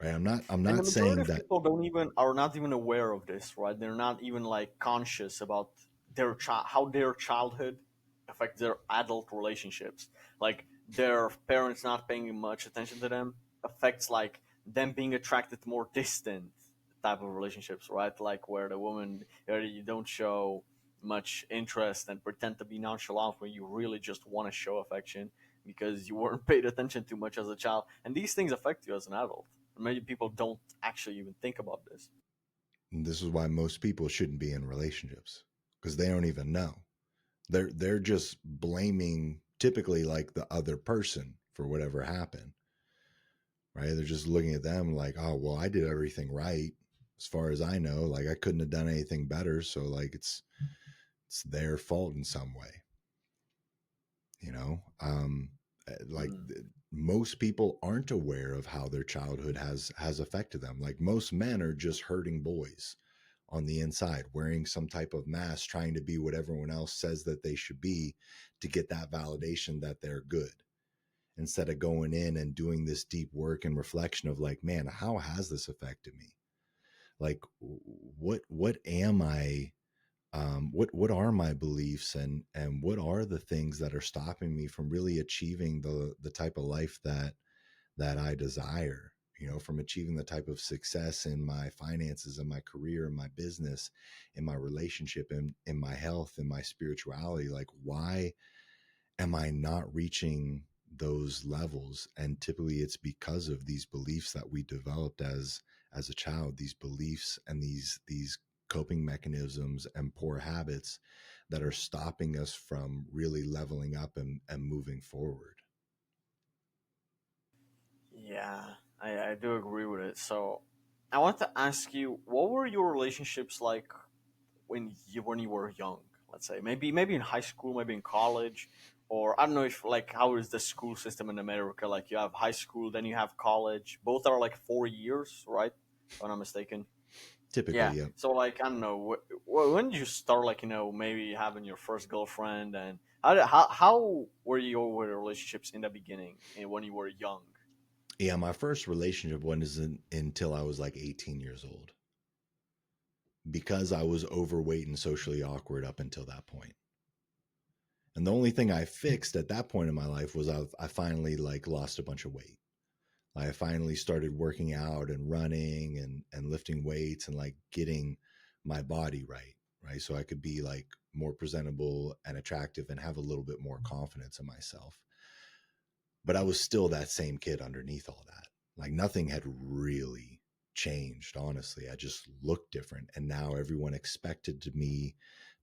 Right? I'm And the not majority saying of that. people don't even are not even aware of this, right? They're not even like conscious about their how their childhood affects their adult relationships. Like their parents not paying much attention to them affects like them being attracted to more distant type of relationships, right? Like where the woman where you don't show much interest and pretend to be nonchalant when you really just want to show affection because you weren't paid attention too much as a child, and these things affect you as an adult. Many people don't actually even think about this. This is why most people shouldn't be in relationships because they don't even know. They're just blaming typically like the other person for whatever happened. Right? They're just looking at them like, oh well, I did everything right as far as I know. Like I couldn't have done anything better, so like it's their fault in some way. You know, like Mm. most people aren't aware of how their childhood has affected them. Like most men are just hurting boys on the inside, wearing some type of mask, trying to be what everyone else says that they should be to get that validation that they're good, instead of going in and doing this deep work and reflection of like, man, how has this affected me? Like, what am I? What are my beliefs and what are the things that are stopping me from really achieving the type of life that I desire? from achieving the type of success in my finances, in my career, in my business, in my relationship, in my health, in my spirituality. Like, why am I not reaching those levels? And typically it's because of these beliefs that we developed as a child, these beliefs and these coping mechanisms and poor habits that are stopping us from really leveling up and moving forward. Yeah, I do agree with it. So I want to ask you, what were your relationships like when you were young? Let's say maybe in high school, maybe in college, or I don't know if like how is the school system in America? Like you have high school, then you have college. Both are like 4 years, right? If I'm not mistaken. Typically, Yeah. yeah. So like I don't know, when did you start like maybe having your first girlfriend, and how were your relationships in the beginning when you were young? Yeah, my first relationship wasn't until I was like 18 years old, because I was overweight and socially awkward up until that point. And the only thing I fixed at that point in my life was I finally like lost a bunch of weight. I finally started working out and running and lifting weights and like getting my body right, right? So I could be like more presentable and attractive and have a little bit more confidence in myself. But I was still that same kid underneath all that. Like nothing had really changed, honestly. I just looked different. And now everyone expected me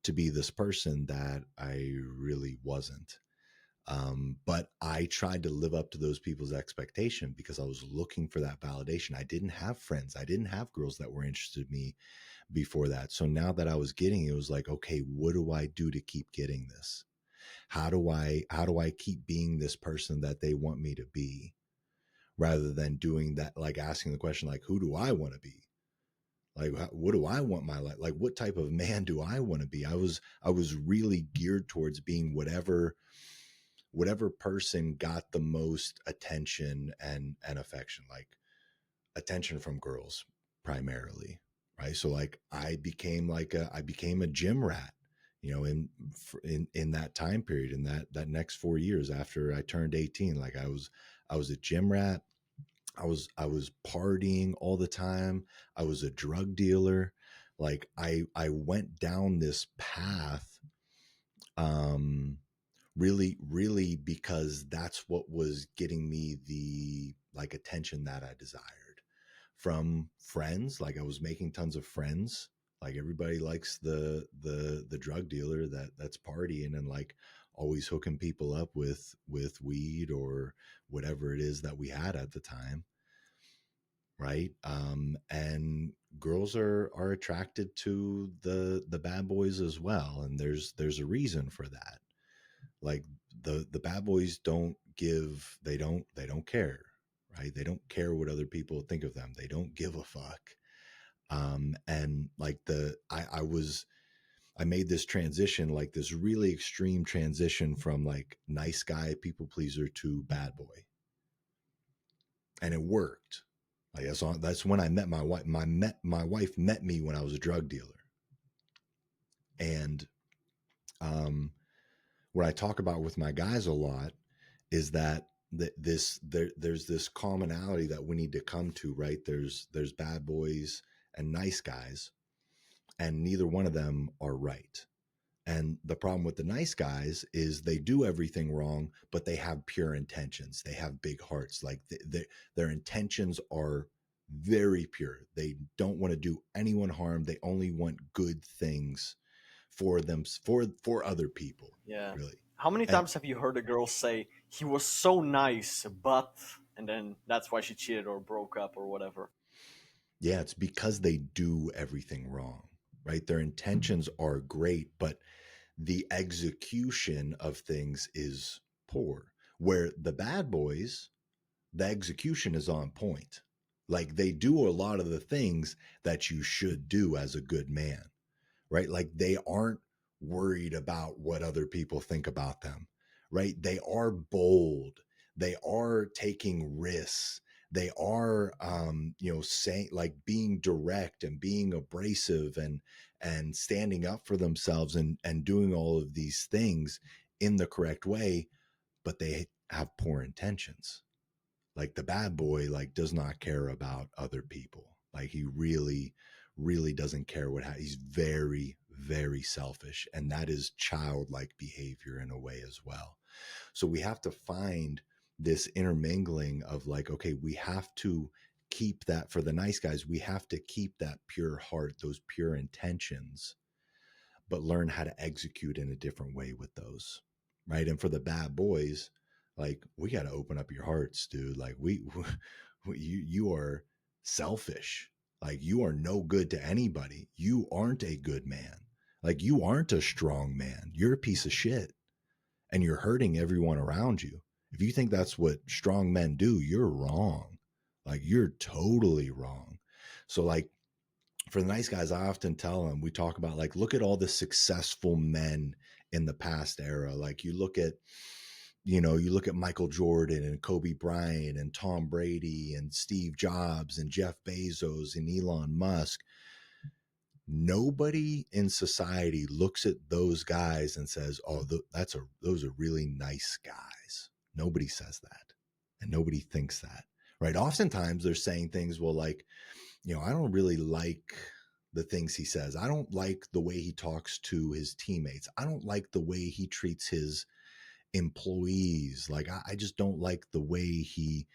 to be this person that I really wasn't. But I tried to live up to those people's expectation because I was looking for that validation. I didn't have friends. I didn't have girls that were interested in me before that. So now that I was getting it, was like, okay, what do I do to keep getting this? How do I keep being this person that they want me to be, rather than doing that, like asking the question, like, who do I want to be? Like, what do I want my life? Like, what type of man do I want to be? I was really geared towards being whatever person got the most attention and affection, like attention from girls primarily, right? So like I became a gym rat, in that time period, in that next 4 years after I turned 18. Like I was a gym rat. I was partying all the time. I was a drug dealer. Like I went down this path, um really because that's what was getting me the like attention that I desired from friends. Like I was making tons of friends. Like everybody likes the drug dealer that's partying and like always hooking people up with weed or whatever it is that we had at the time, right? And girls are attracted to the bad boys as well, and there's a reason for that. Like the bad boys they don't care, right? They don't care what other people think of them. They don't give a fuck. And like I made this transition, like this really extreme transition from like nice guy people pleaser to bad boy, and it worked. Like that's when I met my wife. My wife met me when I was a drug dealer. And um what I talk about with my guys a lot is that there's this commonality that we need to come to, right? There's bad boys and nice guys, and neither one of them are right. And the problem with the nice guys is they do everything wrong, but they have pure intentions. They have big hearts. Like their intentions are very pure. They don't want to do anyone harm. They only want good things for them, for other people, Yeah. really. How many And times have you heard a girl say he was so nice, but and then that's why she cheated or broke up or whatever? yeah, it's because they do everything wrong, right? Their intentions are great, but the execution of things is poor. Where the bad boys, the execution is on point. Like they do a lot of the things that you should do as a good man, right? Like they aren't worried about what other people think about them, right? They are bold. They are taking risks. They are, saying like being direct and being abrasive and standing up for themselves and doing all of these things in the correct way, but they have poor intentions. Like the bad boy like does not care about other people. Like he really really doesn't care he's very selfish, and that is childlike behavior in a way as well. So we have to find this intermingling of like, okay, we have to keep that for the nice guys, we have to keep that pure heart, those pure intentions, but learn how to execute in a different way with those. Right. And for the bad boys, like we got to open up your hearts, dude. Like you are selfish. Like you are no good to anybody. You aren't a good man. Like you aren't a strong man. You're a piece of shit, and you're hurting everyone around you. If you think that's what strong men do, you're wrong. Like you're totally wrong. So like for the nice guys, I often tell them, we talk about like, look at all the successful men in the past era. Like you look at, you look at Michael Jordan and Kobe Bryant and Tom Brady and Steve Jobs and Jeff Bezos and Elon Musk. Nobody in society looks at those guys and says, "Oh, those are really nice guys." Nobody says that, and nobody thinks that, right? Oftentimes, they're saying things, well, like, I don't really like the things he says. I don't like the way he talks to his teammates. I don't like the way he treats his employees. Like, I just don't like the way he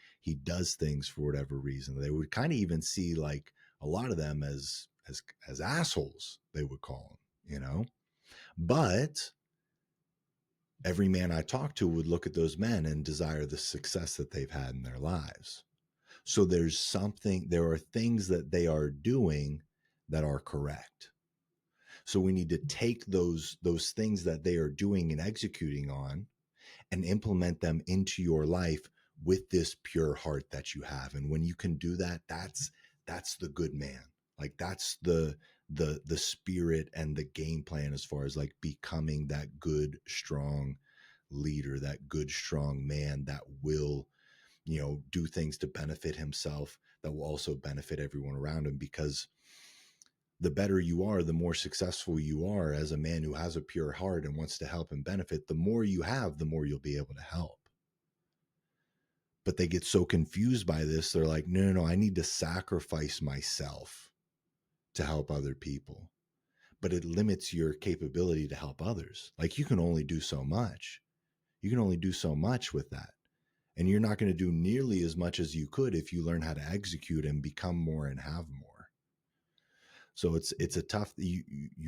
does things for whatever reason. They would kind of even see like a lot of them as assholes, they would call them. But every man I talk to would look at those men and desire the success that they've had in their lives. So there are things that they are doing that are correct. So we need to take those things that they are doing and executing on and implement them into your life with this pure heart that you have. And when you can do that, that's the good man. Like that's the spirit and the game plan as far as like becoming that good, strong leader, that good, strong man that will, do things to benefit himself, that will also benefit everyone around him. Because the better you are, the more successful you are as a man who has a pure heart and wants to help and benefit. The more you have, the more you'll be able to help. But they get so confused by this. They're like, no, no, no, I need to sacrifice myself to help other people. But it limits your capability to help others. Like you can only do so much. You can only do so much with that. And you're not going to do nearly as much as you could if you learn how to execute and become more and have more. So it's a tough, you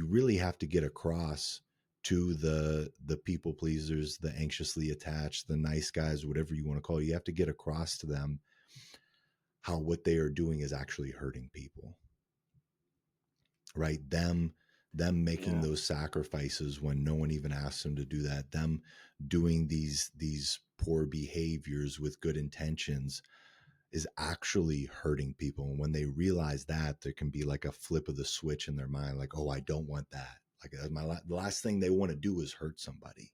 really have to get across to the people pleasers, the anxiously attached, the nice guys, whatever you want to call it. You have to get across to them how what they are doing is actually hurting people. Right? Them making Yeah. those sacrifices when no one even asks them to do that, them doing these poor behaviors with good intentions is actually hurting people. And when they realize that, there can be like a flip of the switch in their mind, like, oh, I don't want that. Like the last thing they want to do is hurt somebody.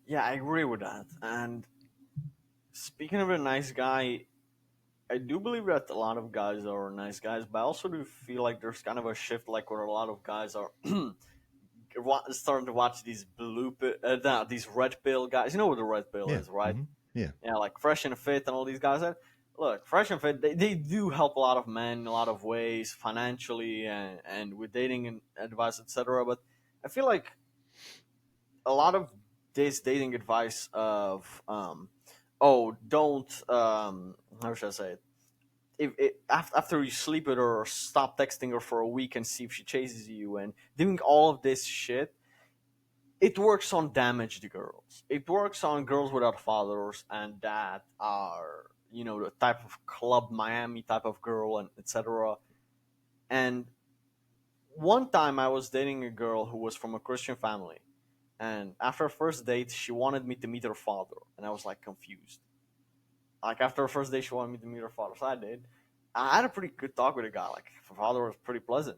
Yeah, I agree with that. And speaking of a nice guy, I do believe that a lot of guys are nice guys, but I also do feel like there's kind of a shift, like where a lot of guys are starting to watch these these red pill guys. You know what the red pill Yeah. is, right? Mm-hmm. Yeah. Yeah, like Fresh and Fit and all these guys. Look, Fresh and Fit, they do help a lot of men in a lot of ways, financially and with dating and advice, etc. But I feel like a lot of this dating advice of oh, don't how should I say it? After you sleep with her, or stop texting her for a week and see if she chases you, and doing all of this shit, it works on damaged girls. It works on girls without fathers and that are, the type of club Miami type of girl and etc. And one time I was dating a girl who was from a Christian family, and after our first date, she wanted me to meet her father, and I was like confused. Like after our first date, she wanted me to meet her father, so I did. I had a pretty good talk with the guy. Like her father was pretty pleasant,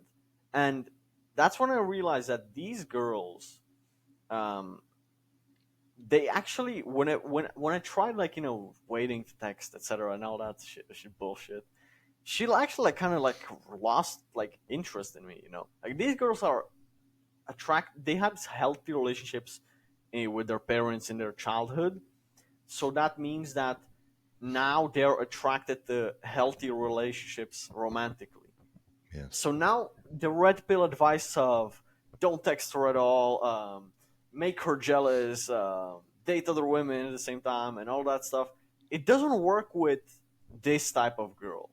and that's when I realized that these girls, um, they actually when I tried, like, waiting to text, etc. and all that shit bullshit, she actually like kind of like lost like interest in me. Like these girls are attract. They have healthy relationships with their parents in their childhood. So that means that now they're attracted to healthy relationships romantically. Yes. So now the red pill advice of don't text her at all, make her jealous, date other women at the same time, and all that stuff, it doesn't work with this type of girl,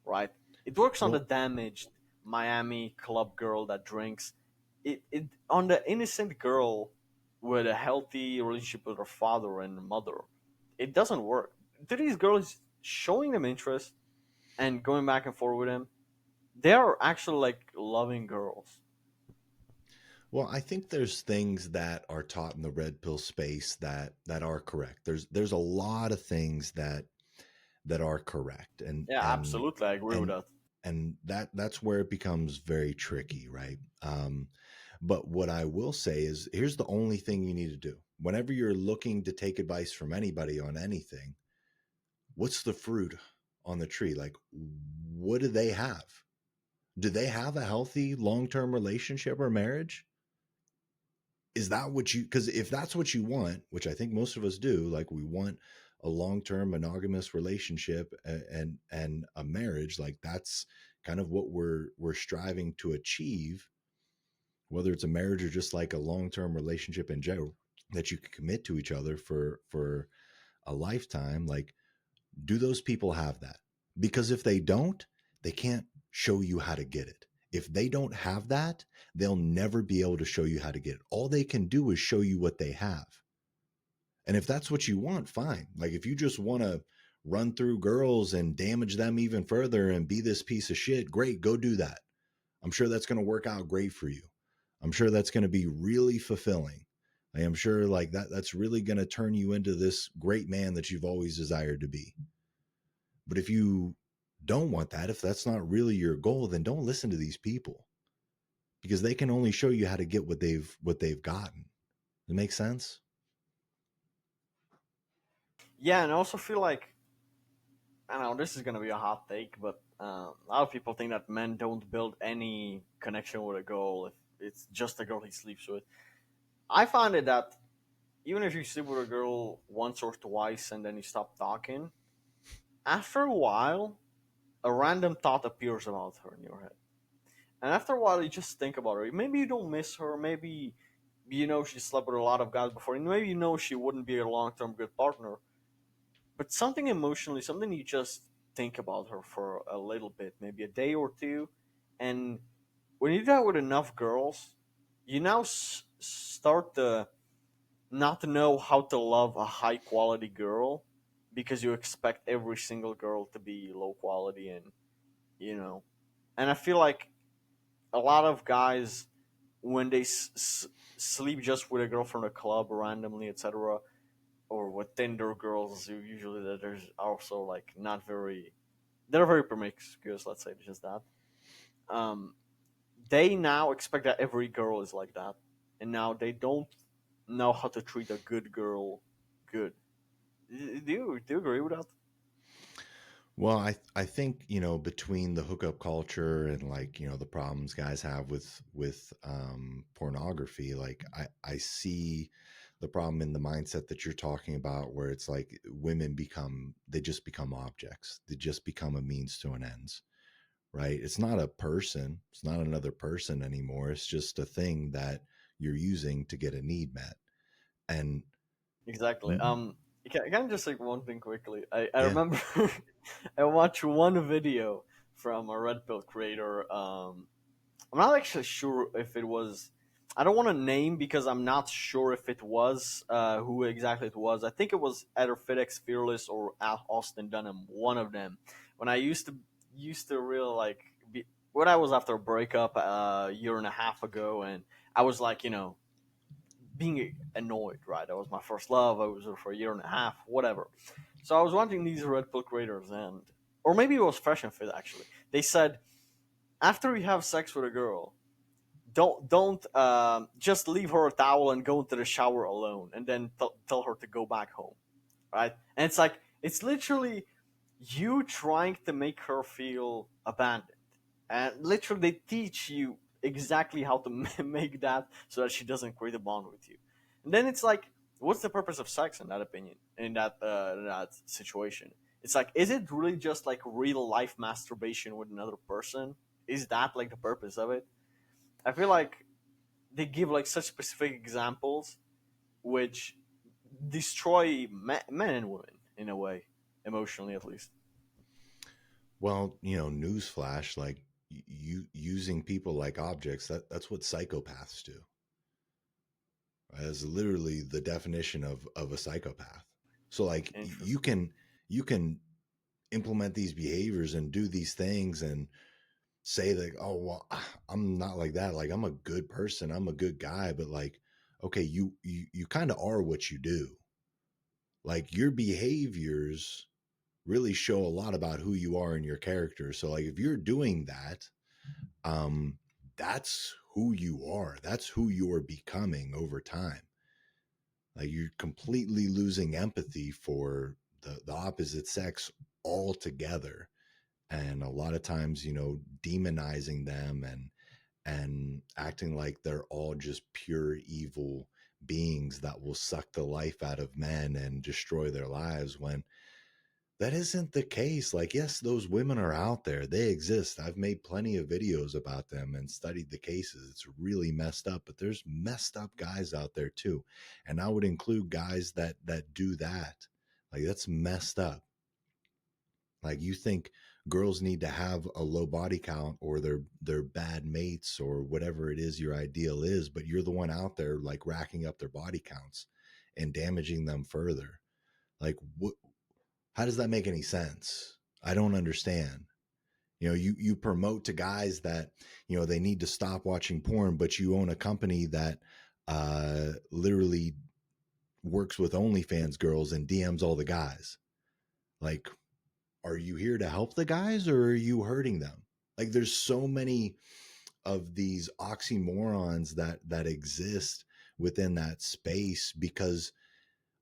right? It works on the Well, damaged Miami club girl that drinks. It on the innocent girl with a healthy relationship with her father and mother. It doesn't work. To these girls, showing them interest and going back and forth with them, they are actually like loving girls. well, I think there's things that are taught in the red pill space that are correct. There's a lot of things that are correct, Yeah, absolutely, I agree with and that. that's where it becomes very tricky, right? But what I will say is, here's the only thing you need to do whenever you're looking to take advice from anybody on anything. What's the fruit on the tree? Like, what do they have? Do they have a healthy long-term relationship or marriage? Is that what you, because if that's what you want, which I think most of us do, like we want a long-term monogamous relationship and a marriage, like that's kind of what we're striving to achieve, whether it's a marriage or just like a long-term relationship in general that you can commit to each other for a lifetime. Like, do those people have that? Because if they don't, they can't show you how to get it. If they don't have that, they'll never be able to show you how to get it. All they can do is show you what they have. And if that's what you want, fine. Like, if you just want to run through girls and damage them even further and be this piece of shit, great, go do that. I'm sure that's going to work out great for you. I'm sure that's going to be really fulfilling. I am sure like that's really going to turn you into this great man that you've always desired to be. But if you don't want that, if that's not really your goal, then don't listen to these people, because they can only show you how to get what they've gotten. Does it make sense? Yeah, and I also feel like I don't know. This is gonna be a hot take, but a lot of people think that men don't build any connection with a girl if it's just a girl he sleeps with. I find it that even if you sleep with a girl once or twice and then you stop talking, after a while, a random thought appears about her in your head. And after a while, you just think about her. Maybe you don't miss her. Maybe you know she slept with a lot of guys before. And maybe you know she wouldn't be a long term good partner. But something emotionally, something you just think about her for a little bit, maybe a day or two. And when you do that with enough girls, you now start to not to know how to love a high quality girl because you expect every single girl to be low quality and you know. And I feel like a lot of guys when they sleep just with a girl from the club randomly, etc., or with Tinder girls, usually that there's also like not very, they're very promiscuous. Let's say just that. Um, they now expect that every girl is like that, and now they don't know how to treat a good girl good. Do you agree with that? Well, I think, between the hookup culture and, like, the problems guys have with pornography, like I see the problem in the mindset that you're talking about, where it's like women they just become objects. They just become a means to an ends, right? It's not a person. It's not another person anymore. It's just a thing that you're using to get a need met. And Exactly. Can I just like one thing quickly? I yeah, remember I watched one video from a Red Pill creator. I'm not actually sure if it was. I don't want to name because I'm not sure if it was who exactly it was. I think it was either FedEx Fearless or Austin Dunham, one of them. When I used to really like when I was after a breakup a year and a half ago, and I was like, being annoyed. Right, that was my first love. I was with her for a year and a half, whatever. So I was watching these Red Pill creators, and or maybe it was Fresh and Fit actually. They said after you have sex with a girl, don't just leave her a towel and go into the shower alone and then tell her to go back home, right? And it's like it's literally you trying to make her feel abandoned, and literally they teach you exactly how to make that so that she doesn't create a bond with you. And then it's like, what's the purpose of sex in that opinion? In that situation, it's like, is it really just like real life masturbation with another person? Is that like the purpose of it? I feel like they give like such specific examples which destroy men and women in a way, emotionally at least. Well, newsflash, like you using people like objects, that's what psychopaths do. As literally the definition of a psychopath. So like Interesting. you can implement these behaviors and do these things and say that, oh well, I'm not like that, like I'm a good person, I'm a good guy, but like, okay, you kind of are what you do. Like your behaviors really show a lot about who you are and your character. So like if you're doing that, um that's who you are, that's who you're becoming over time. Like you're completely losing empathy for the opposite sex altogether, and a lot of times, demonizing them and acting like they're all just pure evil beings that will suck the life out of men and destroy their lives, when that isn't the case. Like, yes, those women are out there, they exist. I've made plenty of videos about them and studied the cases. It's really messed up, but there's messed up guys out there too, and I would include guys that do that. Like, that's messed up. Like, you think girls need to have a low body count, or they're bad mates, or whatever it is your ideal is, but you're the one out there like racking up their body counts and damaging them further. Like, what? How does that make any sense? I don't understand. You promote to guys that, they need to stop watching porn, but you own a company that literally works with OnlyFans girls and DMs all the guys. Like, are you here to help the guys, or are you hurting them? Like, there's so many of these oxymorons that exist within that space, because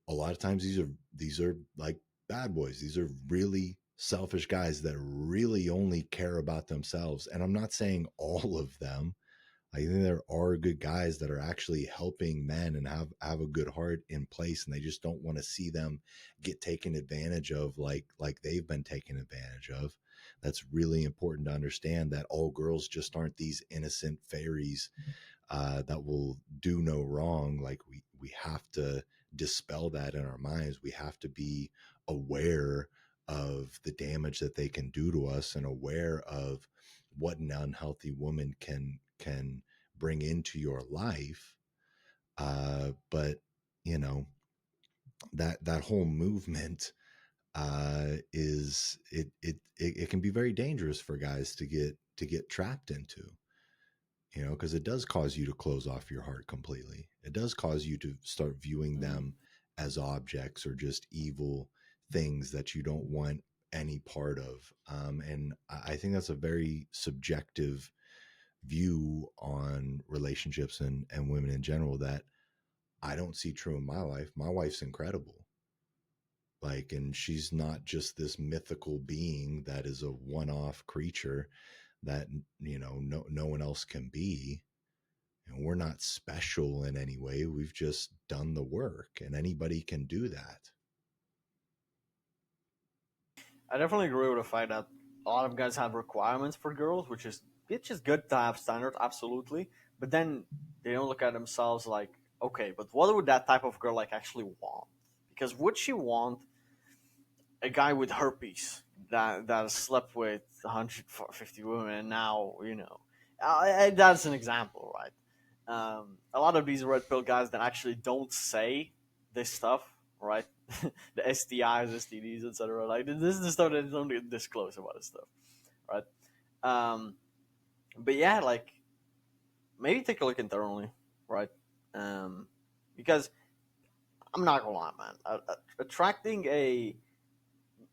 a lot of times these are like bad boys. These are really selfish guys that really only care about themselves. And I'm not saying all of them. I think there are good guys that are actually helping men and have a good heart in place, and they just don't want to see them get taken advantage of, like they've been taken advantage of. That's really important to understand, that all girls just aren't these innocent fairies that will do no wrong. Like, we have to dispel that in our minds. We have to be aware of the damage that they can do to us, and aware of what an unhealthy woman can bring into your life. But you know that whole movement is it can be very dangerous for guys to get trapped into, because it does cause you to close off your heart completely. It does cause you to start viewing Mm. them as objects, or just evil things that you don't want any part of. And I think that's a very subjective view on relationships and women in general, that I don't see true in my life. My wife's incredible. Like, and she's not just this mythical being that is a one-off creature that, no one else can be. And we're not special in any way. We've just done the work, and anybody can do that. I definitely agree with the fact that a lot of guys have requirements for girls, which is it's just good to have standards, absolutely. But then they don't look at themselves like, okay, but what would that type of girl like actually want? Because would she want a guy with herpes that slept with 150 women, and now that's an example, right? A lot of these red pill guys that actually don't say this stuff, right? The STIs, STDs, etc. Like, this is the stuff that they don't disclose about this stuff, right? Um, but yeah, like, maybe take a look internally, right? Um, because I'm not gonna lie, man, attracting a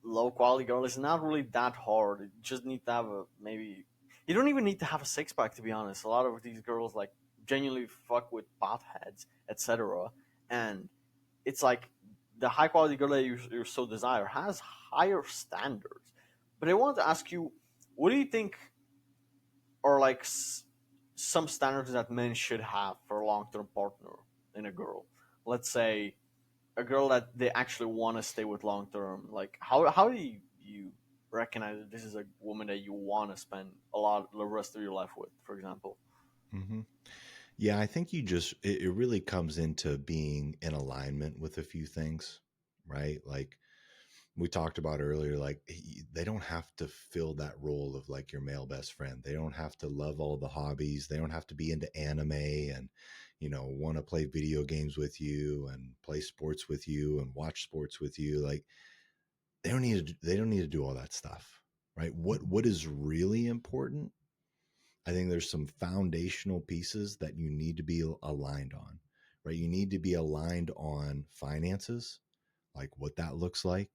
low quality girl is not really that hard. You just need to have a maybe. You don't even need to have a six pack, to be honest. A lot of these girls like genuinely fuck with potheads, etc. And it's like the high quality girl that you so desire has higher standards. But I wanted to ask you, what do you think are like some standards that men should have for a long term partner in a girl? let's say a girl that they actually want to stay with long term? Like how do you recognize that this is a woman that you want to spend a lot the rest of your life with, for example? Hmm. Yeah, I think it really comes into being in alignment with a few things, right? Like we talked about earlier, like they don't have to fill that role of like your male best friend. They don't have to love all the hobbies. They don't have to be into anime and, want to play video games with you and play sports with you and watch sports with you. Like they don't need to do all that stuff, right? What is really important, I think there's some foundational pieces that you need to be aligned on, right? You need to be aligned on finances, like what that looks like,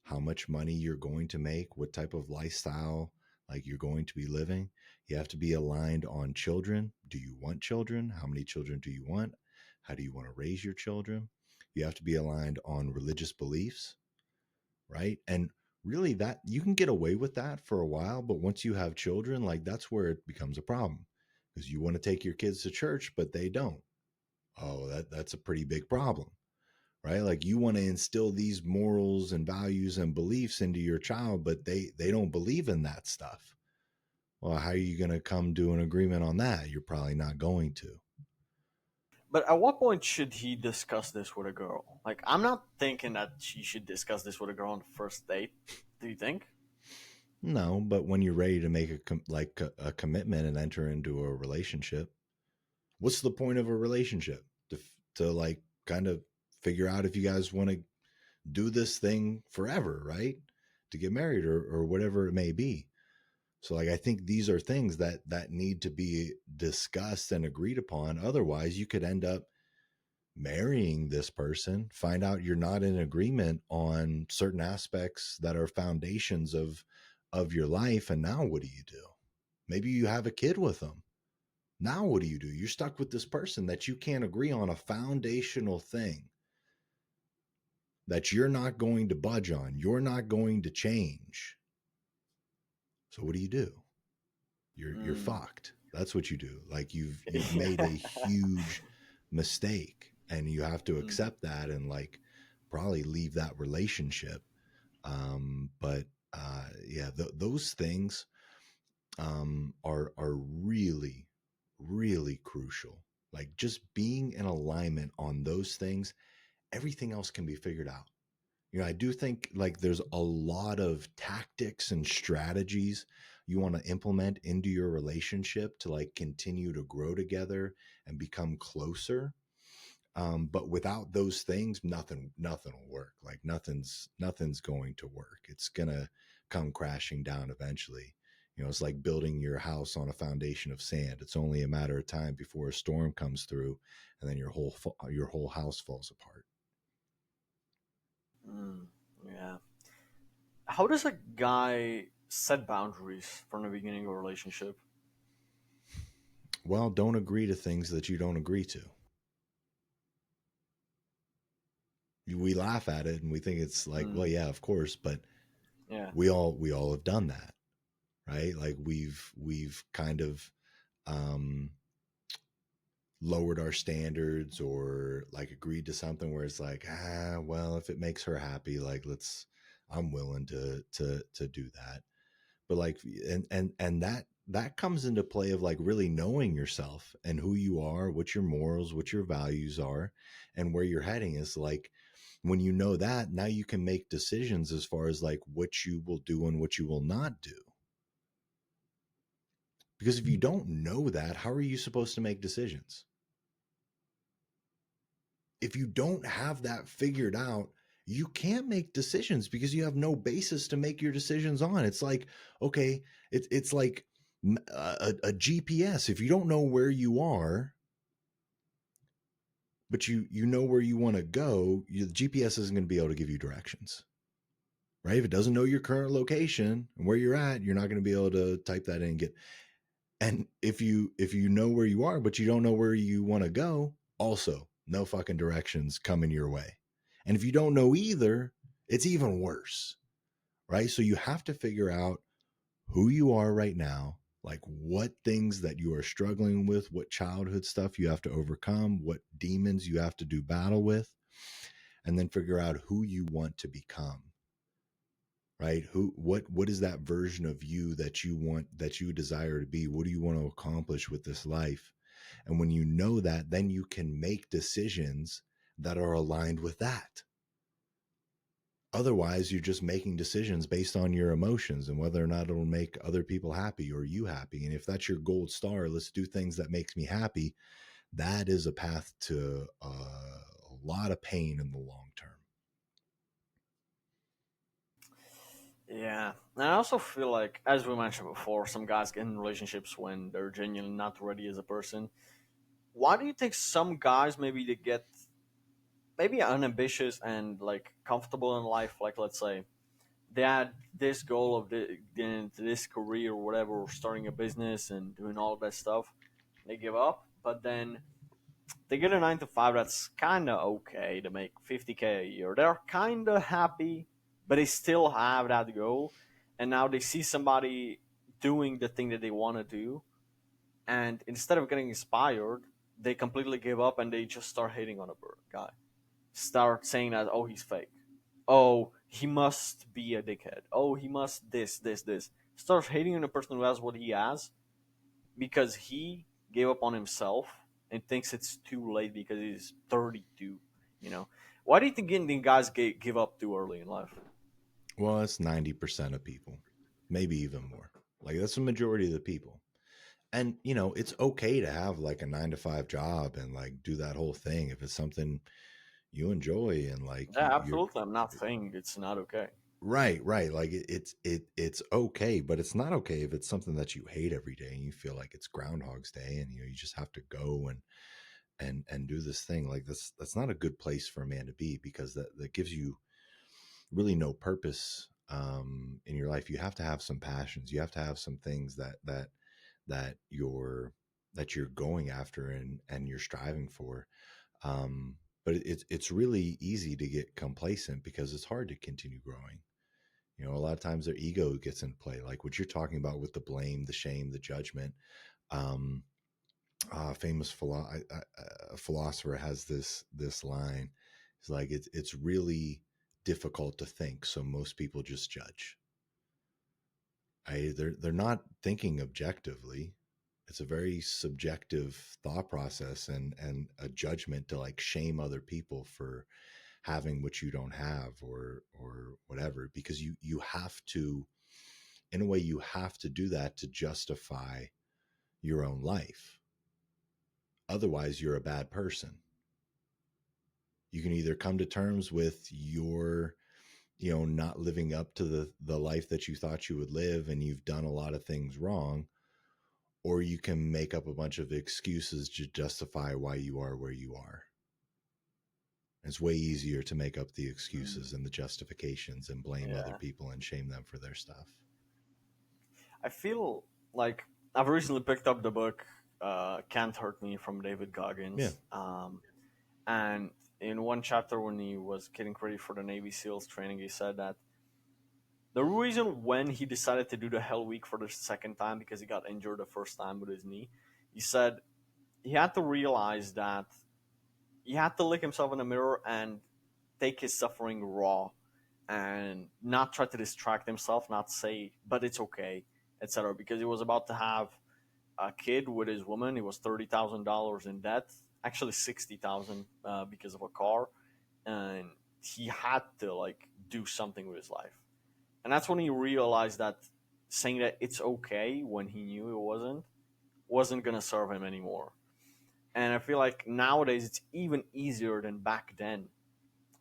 how much money you're going to make, what type of lifestyle like you're going to be living. You have to be aligned on children. Do you want children? How many children do you want? How do you want to raise your children? You have to be aligned on religious beliefs, right? And really that you can get away with that for a while, but once you have children, like that's where it becomes a problem because you want to take your kids to church, but they don't. Oh, that's a pretty big problem, right? Like you want to instill these morals and values and beliefs into your child, but they don't believe in that stuff. Well, how are you going to come to an agreement on that? You're probably not going to. But at what point should he discuss this with a girl? Like, I'm not thinking that she should discuss this with a girl on the first date. Do you think? No, but when you're ready to make a commitment and enter into a relationship, what's the point of a relationship? To like kind of figure out if you guys want to do this thing forever, right? To get married or whatever it may be. So like I think these are things that need to be discussed and agreed upon. Otherwise, you could end up marrying this person, find out you're not in agreement on certain aspects that are foundations of your life, and now what do you do? Maybe you have a kid with them. Now what do you do? You're stuck with this person that you can't agree on a foundational thing that you're not going to budge on. You're not going to change. So what do you do? You're Mm, fucked. That's what you do. Like you've made a yeah. huge mistake and you have to Mm, accept that and like probably leave that relationship. But yeah, those things are really really crucial. Like just being in alignment on those things, everything else can be figured out. I do think like there's a lot of tactics and strategies you want to implement into your relationship to like continue to grow together and become closer. But without those things, nothing will work. Like nothing's going to work. It's gonna come crashing down eventually. It's like building your house on a foundation of sand. It's only a matter of time before a storm comes through, and then your whole house falls apart. mm, yeah. How does a guy set boundaries from the beginning of a relationship? Well, don't agree to things that you don't agree to. We laugh at it and we think it's like, well, Mm, yeah, of course, but yeah. we all have done that, right? Like we've kind of um lowered our standards or like agreed to something where it's like, well, if it makes her happy, like I'm willing to do that. But like and that comes into play of like really knowing yourself and who you are, what your morals, what your values are, and where you're heading is like when you know that, now you can make decisions as far as like what you will do and what you will not do. Because if you don't know that, how are you supposed to make decisions? If you don't have that figured out, you can't make decisions because you have no basis to make your decisions on. It's like, okay, it's like a GPS. If you don't know where you are, but you know where you want to go, the GPS isn't going to be able to give you directions, right? If it doesn't know your current location and where you're at, you're not going to be able to type that in and get. And if you know where you are, but you don't know where you want to go, also no fucking directions coming your way. And if you don't know either, it's even worse, right? So you have to figure out who you are right now, Like what things that you are struggling with, what childhood stuff you have to overcome, what demons you have to do battle with, and then figure out who you want to become. Right? What is that version of you that you want, that you desire to be? What do you want to accomplish with this life? And when you know that, then you can make decisions that are aligned with that. Otherwise, you're just making decisions based on your emotions and whether or not it'll make other people happy or you happy. And if that's your gold star, let's do things that makes me happy. That is a path to a lot of pain in the long term. Yeah, and I also feel like, as we mentioned before, some guys get in relationships when they're genuinely not ready as a person. Why do you think some guys maybe they get maybe unambitious and like comfortable in life? Like, let's say they had this goal of getting into this career or whatever, or starting a business and doing all that stuff. They give up, but then they get a 9 to 5 that's kind of okay to make 50K a year. They're kind of happy, but they still have that goal. And now they see somebody doing the thing that they want to do. And instead of getting inspired, they completely give up and they just start hating on a guy. Start saying that, oh, he's fake. Oh, he must be a dickhead. Oh, he must this. Start hating on a person who has what he has because he gave up on himself and thinks it's too late because he's 32. You know, why do you think Indian guys give up too early in life? Well, it's 90% of people, maybe even more. Like that's the majority of the people. And it's okay to have like a 9 to 5 job and like do that whole thing if it's something you enjoy and like Yeah, you're absolutely. I'm not saying it's not okay. right. Like it's okay, but it's not okay if it's something that you hate every day and you feel like it's Groundhog's Day and you just have to go and do this thing. Like that's not a good place for a man to be, because that gives you really no purpose in your life. You have to have some passions. You have to have some things that you're going after and you're striving for. But it's really easy to get complacent because it's hard to continue growing. A lot of times their ego gets in play, like what you're talking about with the blame, the shame, the judgment. Um, famous philosopher has this line. It's like it's really difficult to think, so most people just judge. They're not thinking objectively. It's a very subjective thought process and a judgment to like shame other people for having what you don't have or whatever, because you have to, in a way, you have to do that to justify your own life. Otherwise you're a bad person. You can either come to terms with your not living up to the life that you thought you would live and you've done a lot of things wrong, or you can make up a bunch of excuses to justify why you are where you are. It's way easier to make up the Mm, excuses and the justifications and blame other yeah, people and shame them for their stuff. I feel like I've recently picked up the book "Can't Hurt Me" from David Yeah. Goggins, and in one chapter when he was getting ready for the Navy SEALs training, he said that the reason when he decided to do the Hell Week for the second time, because he got injured the first time with his knee, he said he had to realize that he had to look himself in the mirror and take his suffering raw and not try to distract himself, not say, but it's okay, etc. Because he was about to have a kid with his woman. He was $30,000 in debt, actually 60,000 because of a car, and he had to like do something with his life. And that's when he realized that saying that it's okay when he knew it wasn't gonna serve him anymore. And I feel like nowadays it's even easier than back then,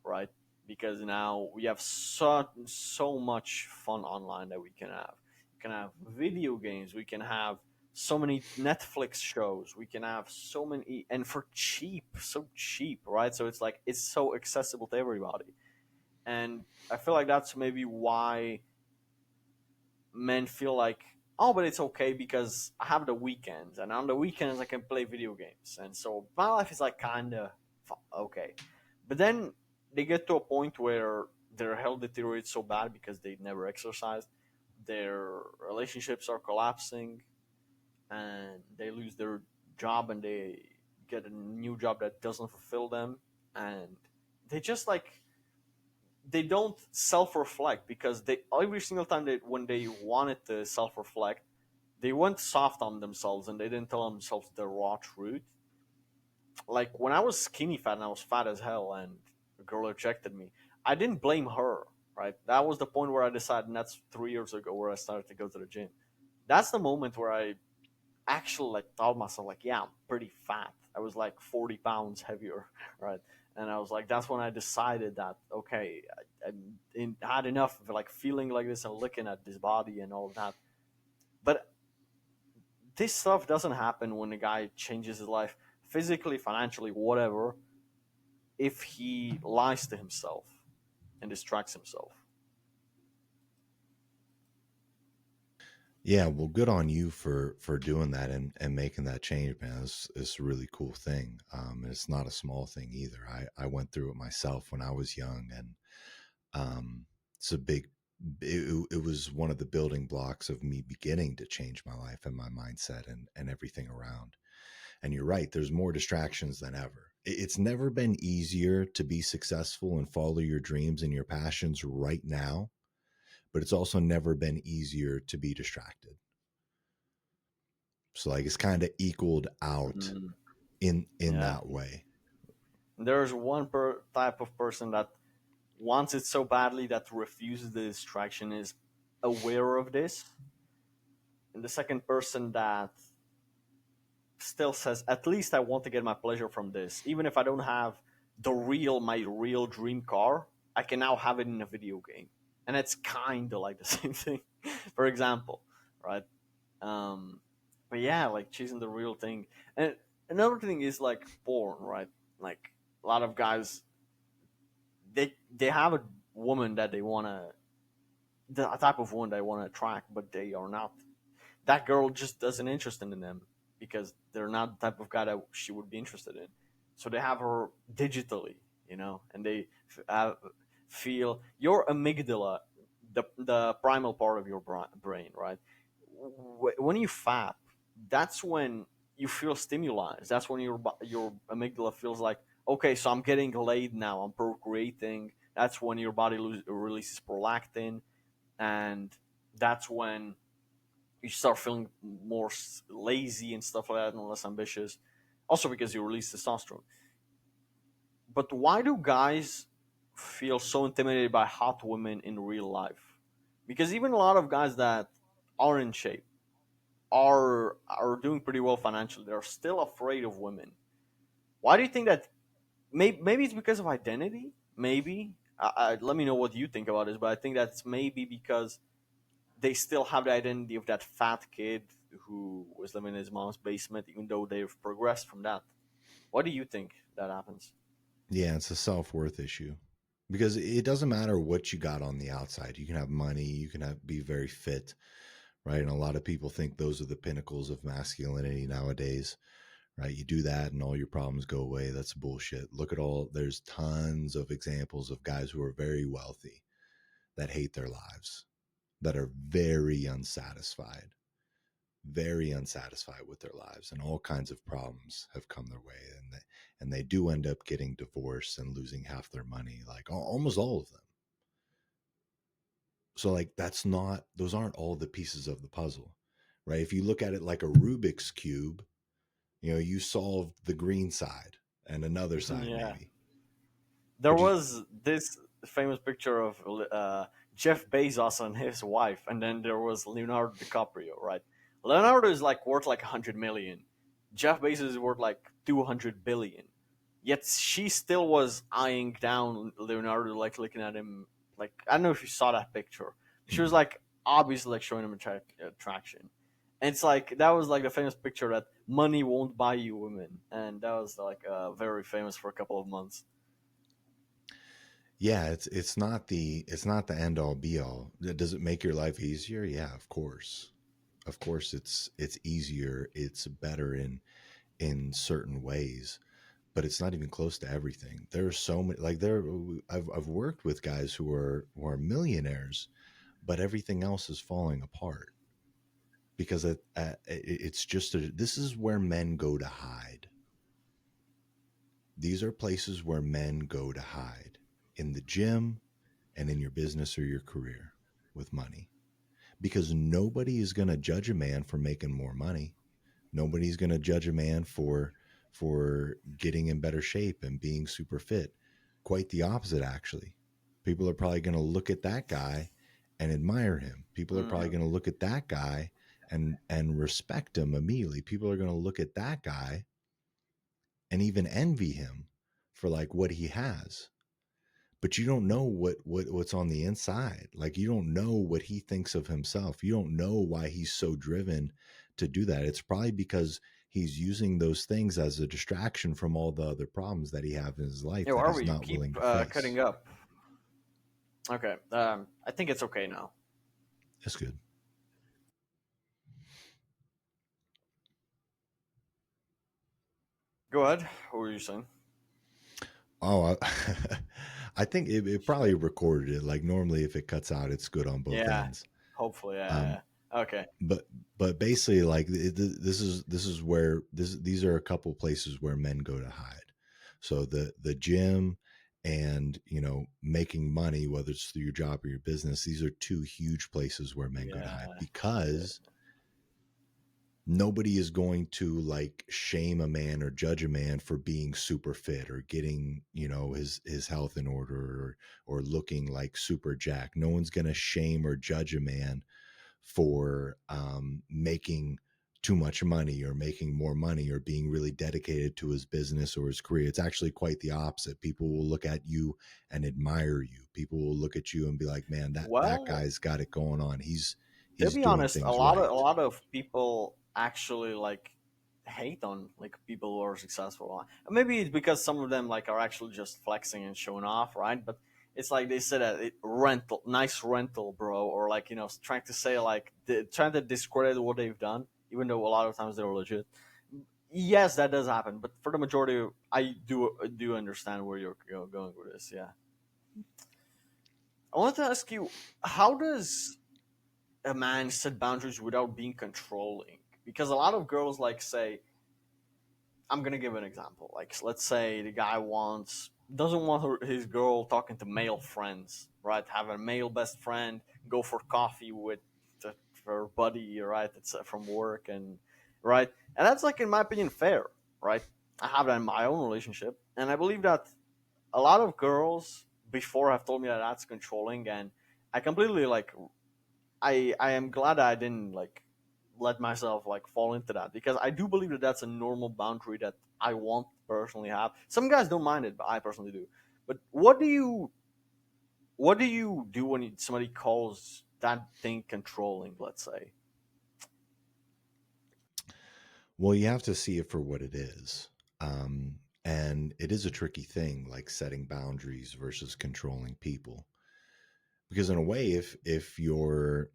right? Because now we have so much fun online that we can have. We can have video games. We can have so many Netflix shows. We can have so many, and for cheap, so cheap, right? So it's like it's so accessible to everybody. And I feel like that's maybe why men feel like, oh, but it's okay because I have the weekends, and on the weekends I can play video games, and so my life is like kind of okay. But then they get to a point where their health deteriorates so bad because they never exercised, their relationships are collapsing, and they lose their job and they get a new job that doesn't fulfill them, and they just like they don't self-reflect because they every single time they when they wanted to self-reflect, they went soft on themselves and they didn't tell themselves the raw truth. Like when I was skinny fat and I was fat as hell and a girl rejected me, I didn't blame her, right? That was the point where I decided, and that's 3 years ago where I started to go to the gym. That's the moment where I actually like thought myself like, yeah, I'm pretty fat. I was like 40 pounds heavier, right? And I was like, that's when I decided that okay, I had enough of like feeling like this and looking at this body and all of that. But this stuff doesn't happen when a guy changes his life physically, financially, whatever, if he lies to himself and distracts himself. Yeah, well, good on you for doing that and making that change, man. It's a really cool thing. And it's not a small thing either. I went through it myself when I was young, and it's a big. It was one of the building blocks of me beginning to change my life and my mindset and everything around. And you're right. There's more distractions than ever. It's never been easier to be successful and follow your dreams and your passions right now, but it's also never been easier to be distracted. So like it's kind of equaled out Mm, in yeah, that way. there's one type of person that wants it so badly that refuses the distraction, is aware of this, and the second person that still says, at least I want to get my pleasure from this, even if I don't have my real dream car, I can now have it in a video game, and it's kind of like the same thing. For example, right? Um, but yeah, like chasing the real thing. And another thing is like porn, right? Like a lot of guys, they have a woman that they wanna, the type of woman they want to attract, but they are not. That girl just doesn't interest in them because they're not the type of guy that she would be interested in. So they have her digitally, and they uh, feel your amygdala, the primal part of your brain, right? When you fap, that's when you feel stimulized. That's when your amygdala feels like, okay, so I'm getting laid now. I'm procreating. That's when your body releases prolactin, and that's when you start feeling more lazy and stuff like that and less ambitious. Also because you release testosterone. But why do guys feel so intimidated by hot women in real life? Because even a lot of guys that are in shape are doing pretty well financially. They're still afraid of women. Why do you think that? Maybe it's because of identity. Maybe. Let me know what you think about this. But I think that's maybe because they still have the identity of that fat kid who was living in his mom's basement, even though they've progressed from that. What do you think that happens? Yeah, it's a self-worth issue. Because it doesn't matter what you got on the outside. You can have money, you can have be very fit, right? And a lot of people think those are the pinnacles of masculinity nowadays, right? You do that and all your problems go away. That's bullshit. Look at all there's tons of examples of guys who are very wealthy that hate their lives, that are very unsatisfied with their lives, and all kinds of problems have come their way, and they do end up getting divorced and losing half their money, like almost all of them. So like that's not those aren't all the pieces of the puzzle, right? If you look at it like a Rubik's cube, you solved the green side and another side Yeah, maybe, there but you was this famous picture of Jeff Bezos and his wife, and then there was Leonardo DiCaprio. Right, Leonardo is like worth like 100 million. Jeff Bezos is worth like 200 billion. Yet she still was eyeing down Leonardo, like looking at him. Like I don't know if you saw that picture. She was Mhm. like obviously like showing him attraction, and it's like that was like the famous picture that money won't buy you women, and that was like very famous for a couple of months. Yeah, it's not the end all be all. Does it make your life easier? Yeah, of course. Of course it's easier, it's better in certain ways, but it's not even close to everything. There are so many like there I've worked with guys who are millionaires, but everything else is falling apart. because it's just this is where men go to hide. These are places where men go to hide, in the gym and in your business or your career with money, because nobody is going to judge a man for making more money. Nobody's going to judge a man for getting in better shape and being super fit. Quite the opposite, actually. People are probably going to look at that guy and admire him. People are probably Mm. going to look at that guy and respect him immediately. People are going to look at that guy and even envy him for like what he has. But you don't know what's on the inside. Like, you don't know what he thinks of himself. You don't know why he's so driven to do that. It's probably because he's using those things as a distraction from all the other problems that he has in his life Yo, that he's Harvey, you not keep willing to face. cutting up. Okay, I think it's okay now. That's good. Go ahead. What were you saying? Oh, I think it probably recorded it. Like, normally if it cuts out, it's good on both Yeah, ends. hopefully. Um, Yeah. Okay. but basically, like, this is where these are a couple places where men go to hide. So the gym, and making money, whether it's through your job or your business, these are two huge places where men go to hide, Yeah. Yeah. because nobody is going to like shame a man or judge a man for being super fit or getting his health in order, or looking like super jacked. No one's going to shame or judge a man for making too much money or making more money or being really dedicated to his business or his career. It's actually quite the opposite. People will look at you and admire you. People will look at you and be like, man, that Well, guy's got it going on. to He's be doing honest, a things lot of right. a lot of people actually like hate on like people who are successful. Maybe it's because some of them like are actually just flexing and showing off, right? But it's like they said that rental, nice rental, bro, or like trying to say like trying to discredit what they've done, even though a lot of times they're legit. Yes, that does happen, but for the majority, I do understand where you're going with this. Yeah, I want to ask you, how does a man set boundaries without being controlling? Because a lot of girls like say, I'm gonna give an example. Like, let's say the guy wants doesn't want his girl talking to male friends, right? Have a male best friend, go for coffee with her buddy, right? It's from work, and right, and that's like in my opinion fair, right? I have that in my own relationship, and I believe that a lot of girls before have told me that that's controlling, and I completely like I am glad I didn't like let myself like fall into that, because I do believe that that's a normal boundary that I want to personally have. Some guys don't mind it, but I personally do. But what do you do when somebody calls that thing controlling? Let's say. Well, you have to see it for what it is. Um, and it is a tricky thing, like setting boundaries versus controlling people. Because in a way, if you're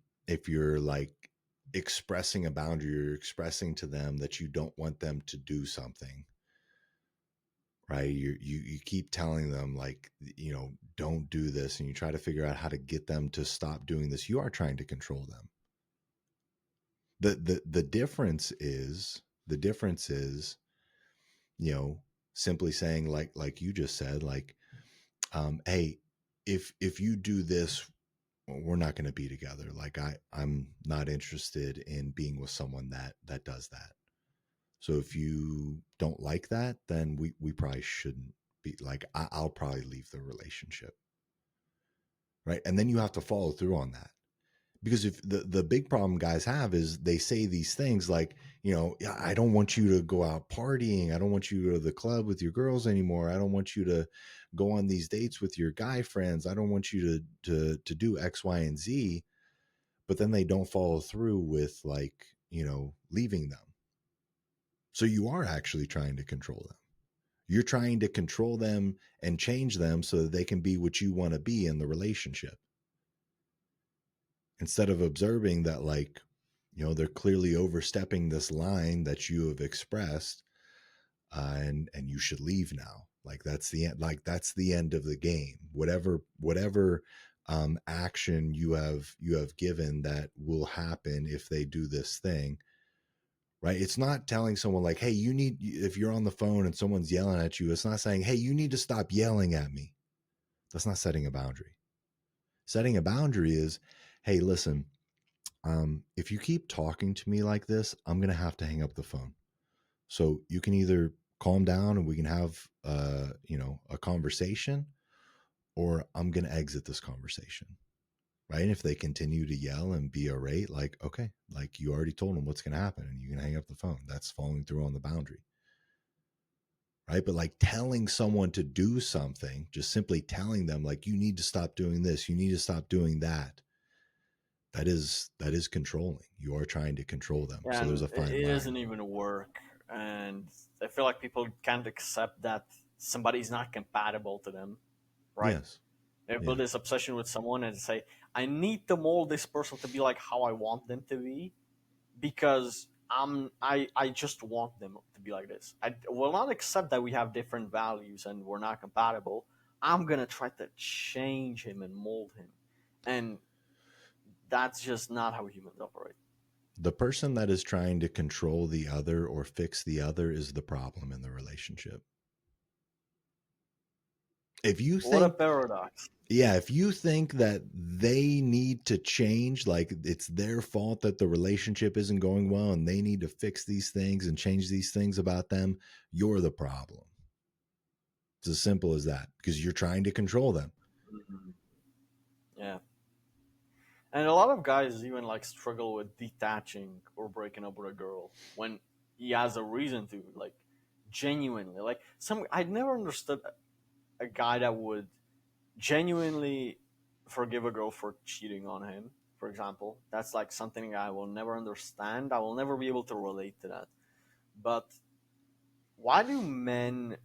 like expressing a boundary, you're expressing to them that you don't want them to do something, right? You keep telling them like, don't do this, and you try to figure out how to get them to stop doing this. You are trying to control them. The difference is you know simply saying, like you just said, like, hey, if you do this, we're not going to be together. Like, I'm not interested in being with someone that does that. So if you don't like that, then we probably shouldn't be. Like, I'll probably leave the relationship, right? And then you have to follow through on that. Because if the big problem guys have is they say these things like, "Yeah, I don't want you to go out partying. I don't want you to go to the club with your girls anymore. I don't want you to go on these dates with your guy friends. I don't want you to do X, Y, and Z." But then they don't follow through with, like, leaving them. So you are actually trying to control them. You're trying to control them and change them so that they can be what you want to be in the relationship, instead of observing that, like, they're clearly overstepping this line that you have expressed, and you should leave now. Like, that's the end. Like, that's the end of the game. Whatever action you have given that will happen if they do this thing, right? It's not telling someone like, hey, you need, if you're on the phone and someone's yelling at you, it's not saying, hey, you need to stop yelling at me. That's not setting a boundary. Setting a boundary is, hey, listen, if you keep talking to me like this, I'm going to have to hang up the phone. So you can either calm down and we can have, a conversation, or I'm going to exit this conversation. Right. And if they continue to yell and be irate, like, okay, like you already told them what's going to happen and you can hang up the phone. That's following through on the boundary. Right. But like telling someone to do something, just simply telling them, like, you need to stop doing this, you need to stop doing that. That is controlling. You are trying to control them. So there's And a fine it line. doesn't even work. And I feel like people can't accept that somebody's not compatible to them, right? Yes. They Yeah. build this obsession with someone and say, I need to mold this person to be like how I want them to be because I just want them to be like this. I will not accept that we have different values and we're not compatible. I'm gonna try to change him and mold him. And that's just not how humans operate. The person that is trying to control the other or fix the other is the problem in the relationship. If you What a think paradox. Yeah, if you think that they need to change, like it's their fault that the relationship isn't going well and they need to fix these things and change these things about them, you're the problem. It's as simple as that, because you're trying to control them. Mhm. Yeah. And a lot of guys even like struggle with detaching or breaking up with a girl when he has a reason to, like genuinely. Like some I never understood a guy that would genuinely forgive a girl for cheating on him, for example. That's like something I will never understand. I will never be able to relate to that. But why do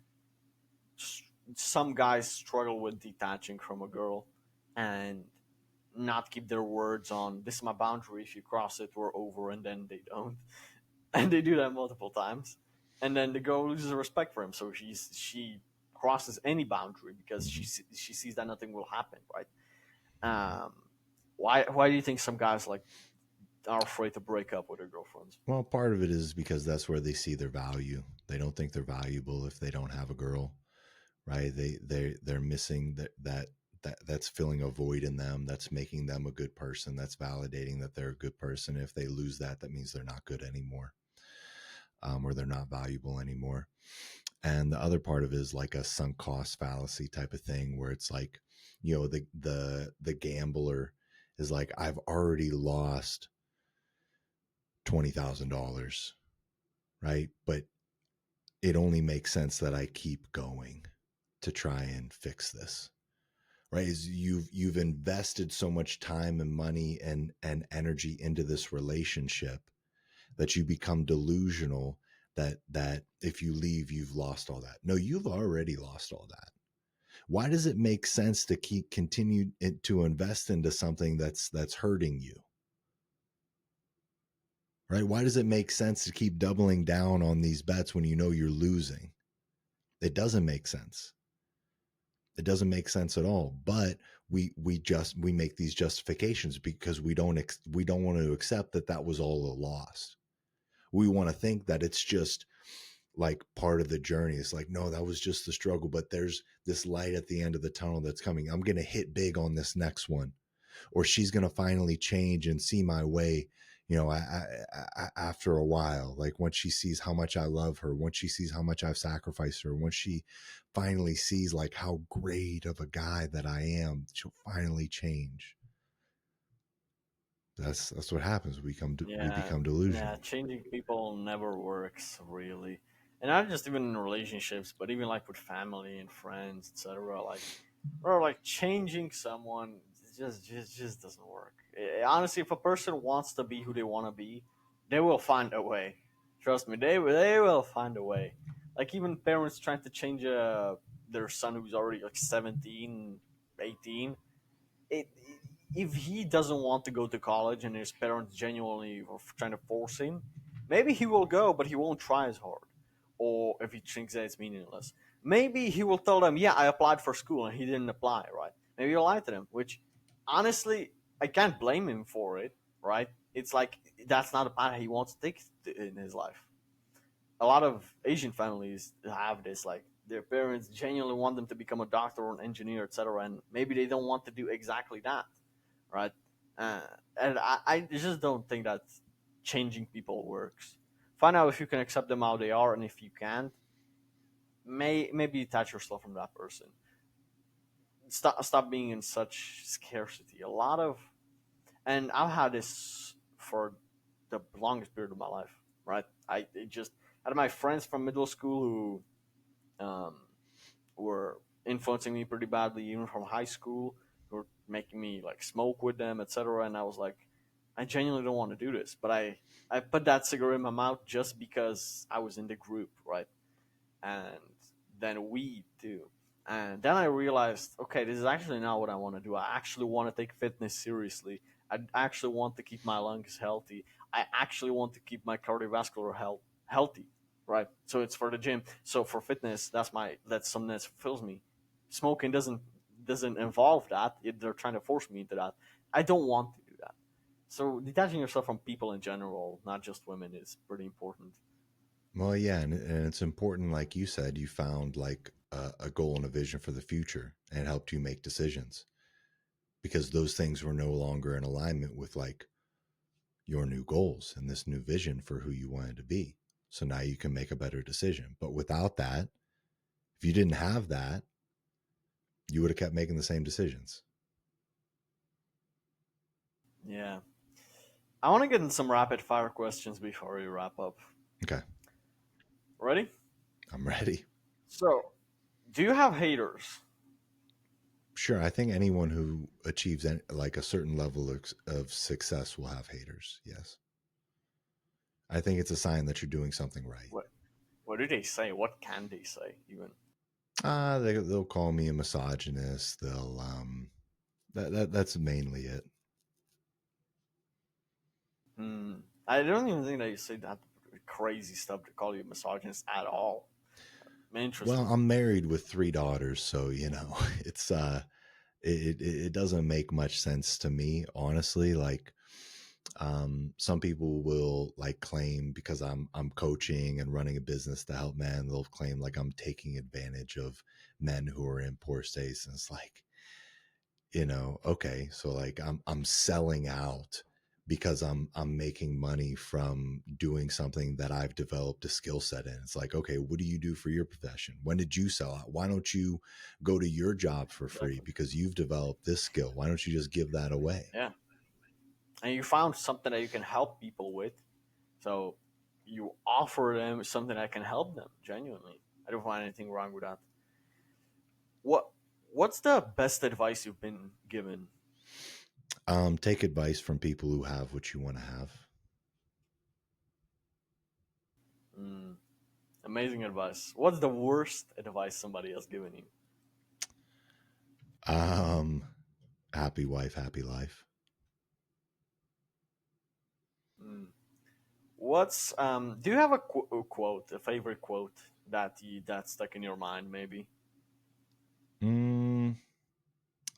some guys struggle with detaching from a girl and not keep their words on this is my boundary, if you cross it we're over, and then they don't? And they do that multiple times, and then the girl loses respect for him, so she crosses any boundary because Mhm. she sees that nothing will happen, right? um why do you think some guys like are afraid to break up with their girlfriends? Well, part of it is because that's where they see their value. They don't think they're valuable if they don't have a girl, right? They're missing that's filling a void in them. That's making them a good person. That's validating that they're a good person. If they lose that, that means they're not good anymore, or they're not valuable anymore. And the other part of it is like a sunk cost fallacy type of thing, where it's like, the gambler is like, I've already lost $20,000, right? But it only makes sense that I keep going to try and fix this, right? Is you've invested so much time and money and energy into this relationship that you become delusional that if you leave, you've lost all that. No, you've already lost all that. Why does it make sense to continue to invest into something that's hurting you? Right? Why does it make sense to keep doubling down on these bets when you know you're losing? It doesn't make sense. It doesn't make sense at all. But we make these justifications because we don't want to accept that that was all a loss. We want to think that it's just like part of the journey. It's like, no, that was just the struggle, but there's this light at the end of the tunnel that's coming. I'm going to hit big on this next one, or she's going to finally change and see my way. After a while, like once she sees how much I love her, once she sees how much I've sacrificed her, once she finally sees like how great of a guy that I am, she'll finally change. That's what happens. We Yeah, become yeah, delusional. changing people never works really, and not just even in relationships, but even like with family and friends, etc. Like, or like changing someone just doesn't work. Honestly, if a person wants to be who they want to be, they will find a way. Trust me, they will find a way. Like even parents trying to change their son who's already like 17, 18. it, if he doesn't want to go to college and his parents genuinely are trying to force him, maybe he will go, but he won't try as hard. Or if he thinks that it's meaningless, maybe he will tell them, "Yeah, I applied for school and he didn't apply." Right? Maybe he'll lie to them, which honestly, I can't blame him for it, right? It's like that's not a path he wants to take in his life. A lot of Asian families have this, like their parents genuinely want them to become a doctor or an engineer, etc., and maybe they don't want to do exactly that, right? Uh, and I just don't think that changing people works. Find out if you can accept them how they are, and if you can't, maybe detach yourself from that person. Stop being in such scarcity. A lot of, and I've had this for the longest period of my life, right? I it just Out of my friends from middle school who were influencing me pretty badly, even from high school, who were making me like smoke with them, etc. And I was like, I genuinely don't want to do this, but I put that cigarette in my mouth just because I was in the group, right? And then weed too. And then I realized, okay, this is actually not what I want to do. I actually want to take fitness seriously. I actually want to keep my lungs healthy. I actually want to keep my cardiovascular health healthy, right? So it's for the gym. So for fitness, that's something that fulfills me. Smoking doesn't involve that. They're trying to force me into that. I don't want to do that. So detaching yourself from people in general, not just women, is pretty important. Well, yeah, and it's important, like you said, you found like a goal and a vision for the future, and it helped you make decisions because those things were no longer in alignment with like your new goals and this new vision for who you wanted to be. So now you can make a better decision. But without that, if you didn't have that, you would have kept making the same decisions. Yeah. I want to get into some rapid fire questions before we wrap up. Okay, Ready? I'm ready. So, do you have haters? Sure, I think anyone who achieves like a certain level of success will have haters. Yes, I think it's a sign that you're doing something right. What do they say? What can they say? Even They'll call me a misogynist. They'll that's mainly it. hmm. I don't even think they say that crazy stuff to call you misogynist at all. Well, Interesting. I'm married with three daughters, so you know it's it doesn't make much sense to me, honestly. Like some people will like claim because I'm coaching and running a business to help men, they'll claim like I'm taking advantage of men who are in poor states, and it's like, okay, so like I'm selling out because I'm making money from doing something that I've developed a skill set in. It's like, okay, what do you do for your profession? When did you sell out? Why don't you go to your job for free Exactly. because you've developed this skill? Why don't you just give that away? Yeah. And you found something that you can help people with, so you offer them something that can help them genuinely. I don't find anything wrong with that. What What's the best advice you've been given? Take advice from people who have what you want to have. Mm, amazing advice. What's the worst advice somebody has given you? Um, Happy wife, happy life. Mm. What's Do you have a quote, a favorite quote that stuck in your mind? Maybe. Mm,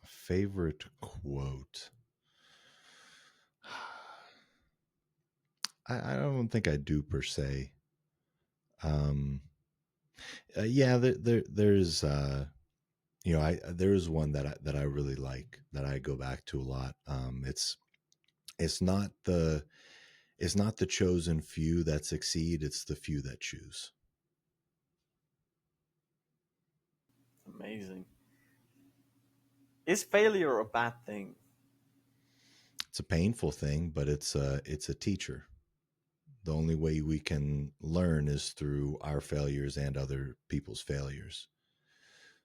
Favorite quote. I don't think I do per se. Um, yeah, there's I there is one that I really like that I go back to a lot. It's not the it's not the chosen few that succeed; it's the few that choose. Amazing. Is failure a bad thing? It's a painful thing, but it's a teacher. The only way we can learn is through our failures and other people's failures.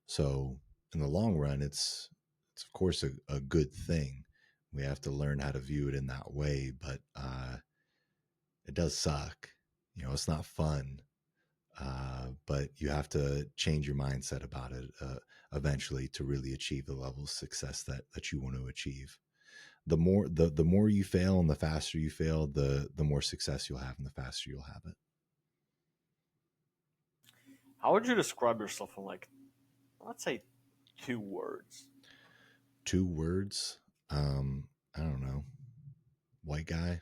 So in the long run, it's of course a good thing. We have to learn how to view it in that way, but it does suck. It's not fun, but you have to change your mindset about it eventually to really achieve the level of success that you want to achieve. The more you fail and the faster you fail, the more success you'll have and the faster you'll have it. How would you describe yourself in, like, let's say, 2 words? 2 words. I don't know, white guy.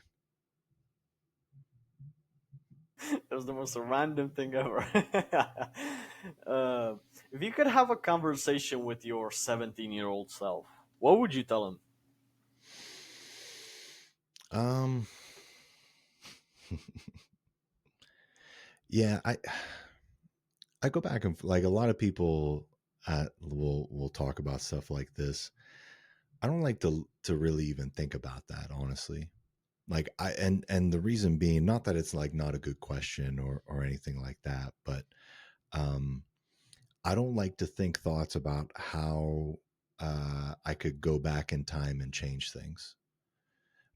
It was the most random thing ever. uh, if you could have a conversation with your 17-year-old self, what would you tell him? Um, yeah, I go back and like a lot of people will talk about stuff like this. I don't like to really even think about that, honestly. Like and the reason being, not that it's like not a good question or anything like that, but um I don't like to think thoughts about how I could go back in time and change things,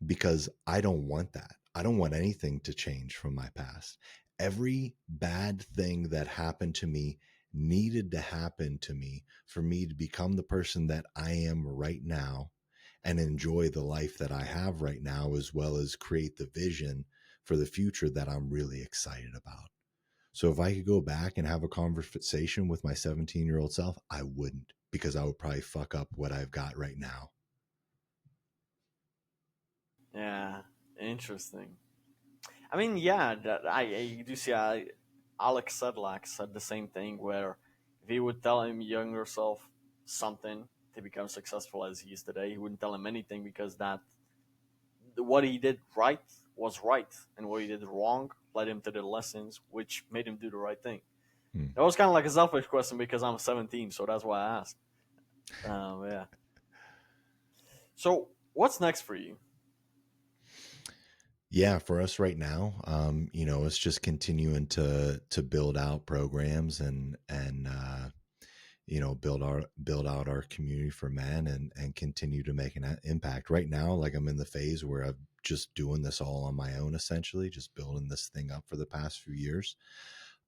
because I don't want that. I don't want anything to change from my past. Every bad thing that happened to me needed to happen to me for me to become the person that I am right now and enjoy the life that I have right now, as well as create the vision for the future that I'm really excited about. So if I could go back and have a conversation with my 17-year-old self, I wouldn't, because I would probably fuck up what I've got right now. Yeah, interesting. I mean, yeah, I do see. Alex Sedlak said the same thing, where if he would tell him younger self something to become successful as he is today, he wouldn't tell him anything, because that what he did right was right, and what he did wrong led him to the lessons which made him do the right thing. Hmm. That was kind of like a selfish question because I'm 17, so that's why I asked. Yeah. So what's next for you? Yeah, for us right now, it's just continuing to build out programs and build out our community for men and continue to make an impact. Right now, like I'm in the phase where I'm just doing this all on my own, essentially, just building this thing up for the past few years.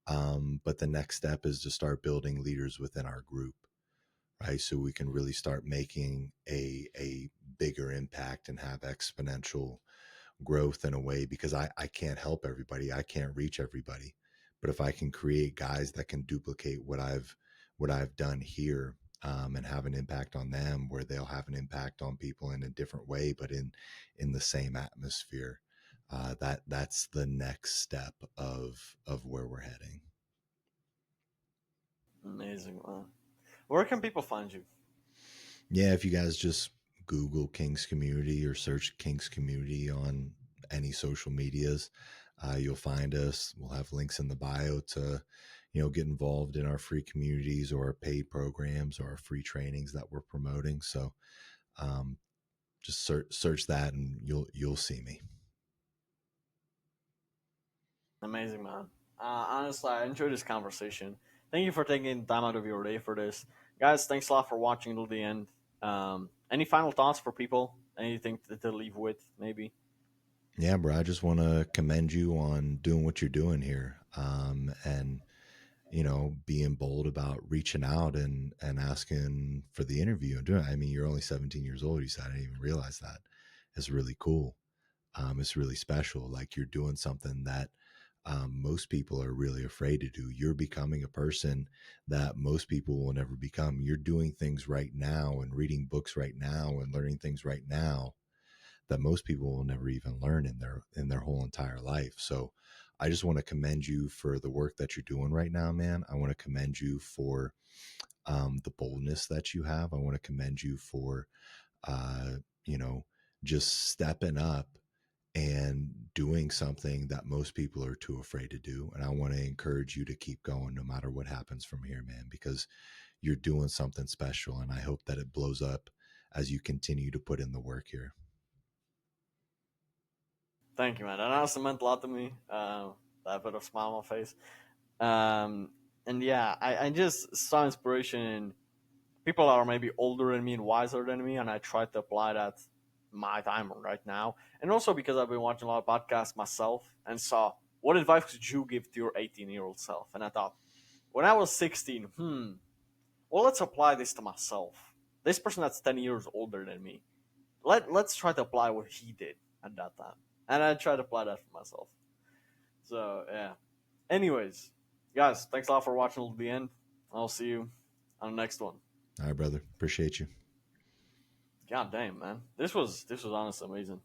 But the next step is to start building leaders within our group, right? So we can really start making a bigger impact and have exponential growth in a way, because I can't help everybody. I can't reach everybody. But if I can create guys that can duplicate what I've done here, and have an impact on them, where they'll have an impact on people in a different way, but in the same atmosphere, that's the next step of where we're heading. Amazing, man. Where can people find you? Yeah, if you guys just Google King's Community or search King's Community on any social medias, you'll find us. We'll have links in the bio to, get involved in our free communities or our paid programs or our free trainings that we're promoting. So um, just search that and you'll see me. Amazing, man. Honestly, I enjoyed this conversation. Thank you for taking time out of your day for this. Guys, thanks a lot for watching till the end. Any final thoughts for people? Anything to leave with, maybe? Yeah, bro. I just want to commend you on doing what you're doing here, and being bold about reaching out and asking for the interview and doing it. I mean, you're only 17 years old. You said, I didn't even realize that. It's really cool. It's really special. Like you're doing something that most people are really afraid to do. You're becoming a person that most people will never become. You're doing things right now and reading books right now and learning things right now that most people will never even learn in their whole entire life. So I just want to commend you for the work that you're doing right now, man. I want to commend you for the boldness that you have. I want to commend you for uh, you know just stepping up and doing something that most people are too afraid to do. And I want to encourage you to keep going no matter what happens from here, man, because you're doing something special. And I hope that it blows up as you continue to put in the work here. Thank you, man. That honestly meant a lot to me. That put a smile on my face. Um, and yeah, I just saw inspiration in people that are maybe older than me and wiser than me, and I try to apply that my time right now. And also because I've been watching a lot of podcasts myself and saw what advice could you give to your 18-year-old self? And I thought, when I was 16, well, let's apply this to myself. This person that's 10 years older than me, let's try to apply what he did at that time. And I try to apply that for myself. So, yeah. Anyways, guys, thanks a lot for watching till the end. I'll see you on the next one. All right, brother. Appreciate you. God damn, man, this was honestly amazing.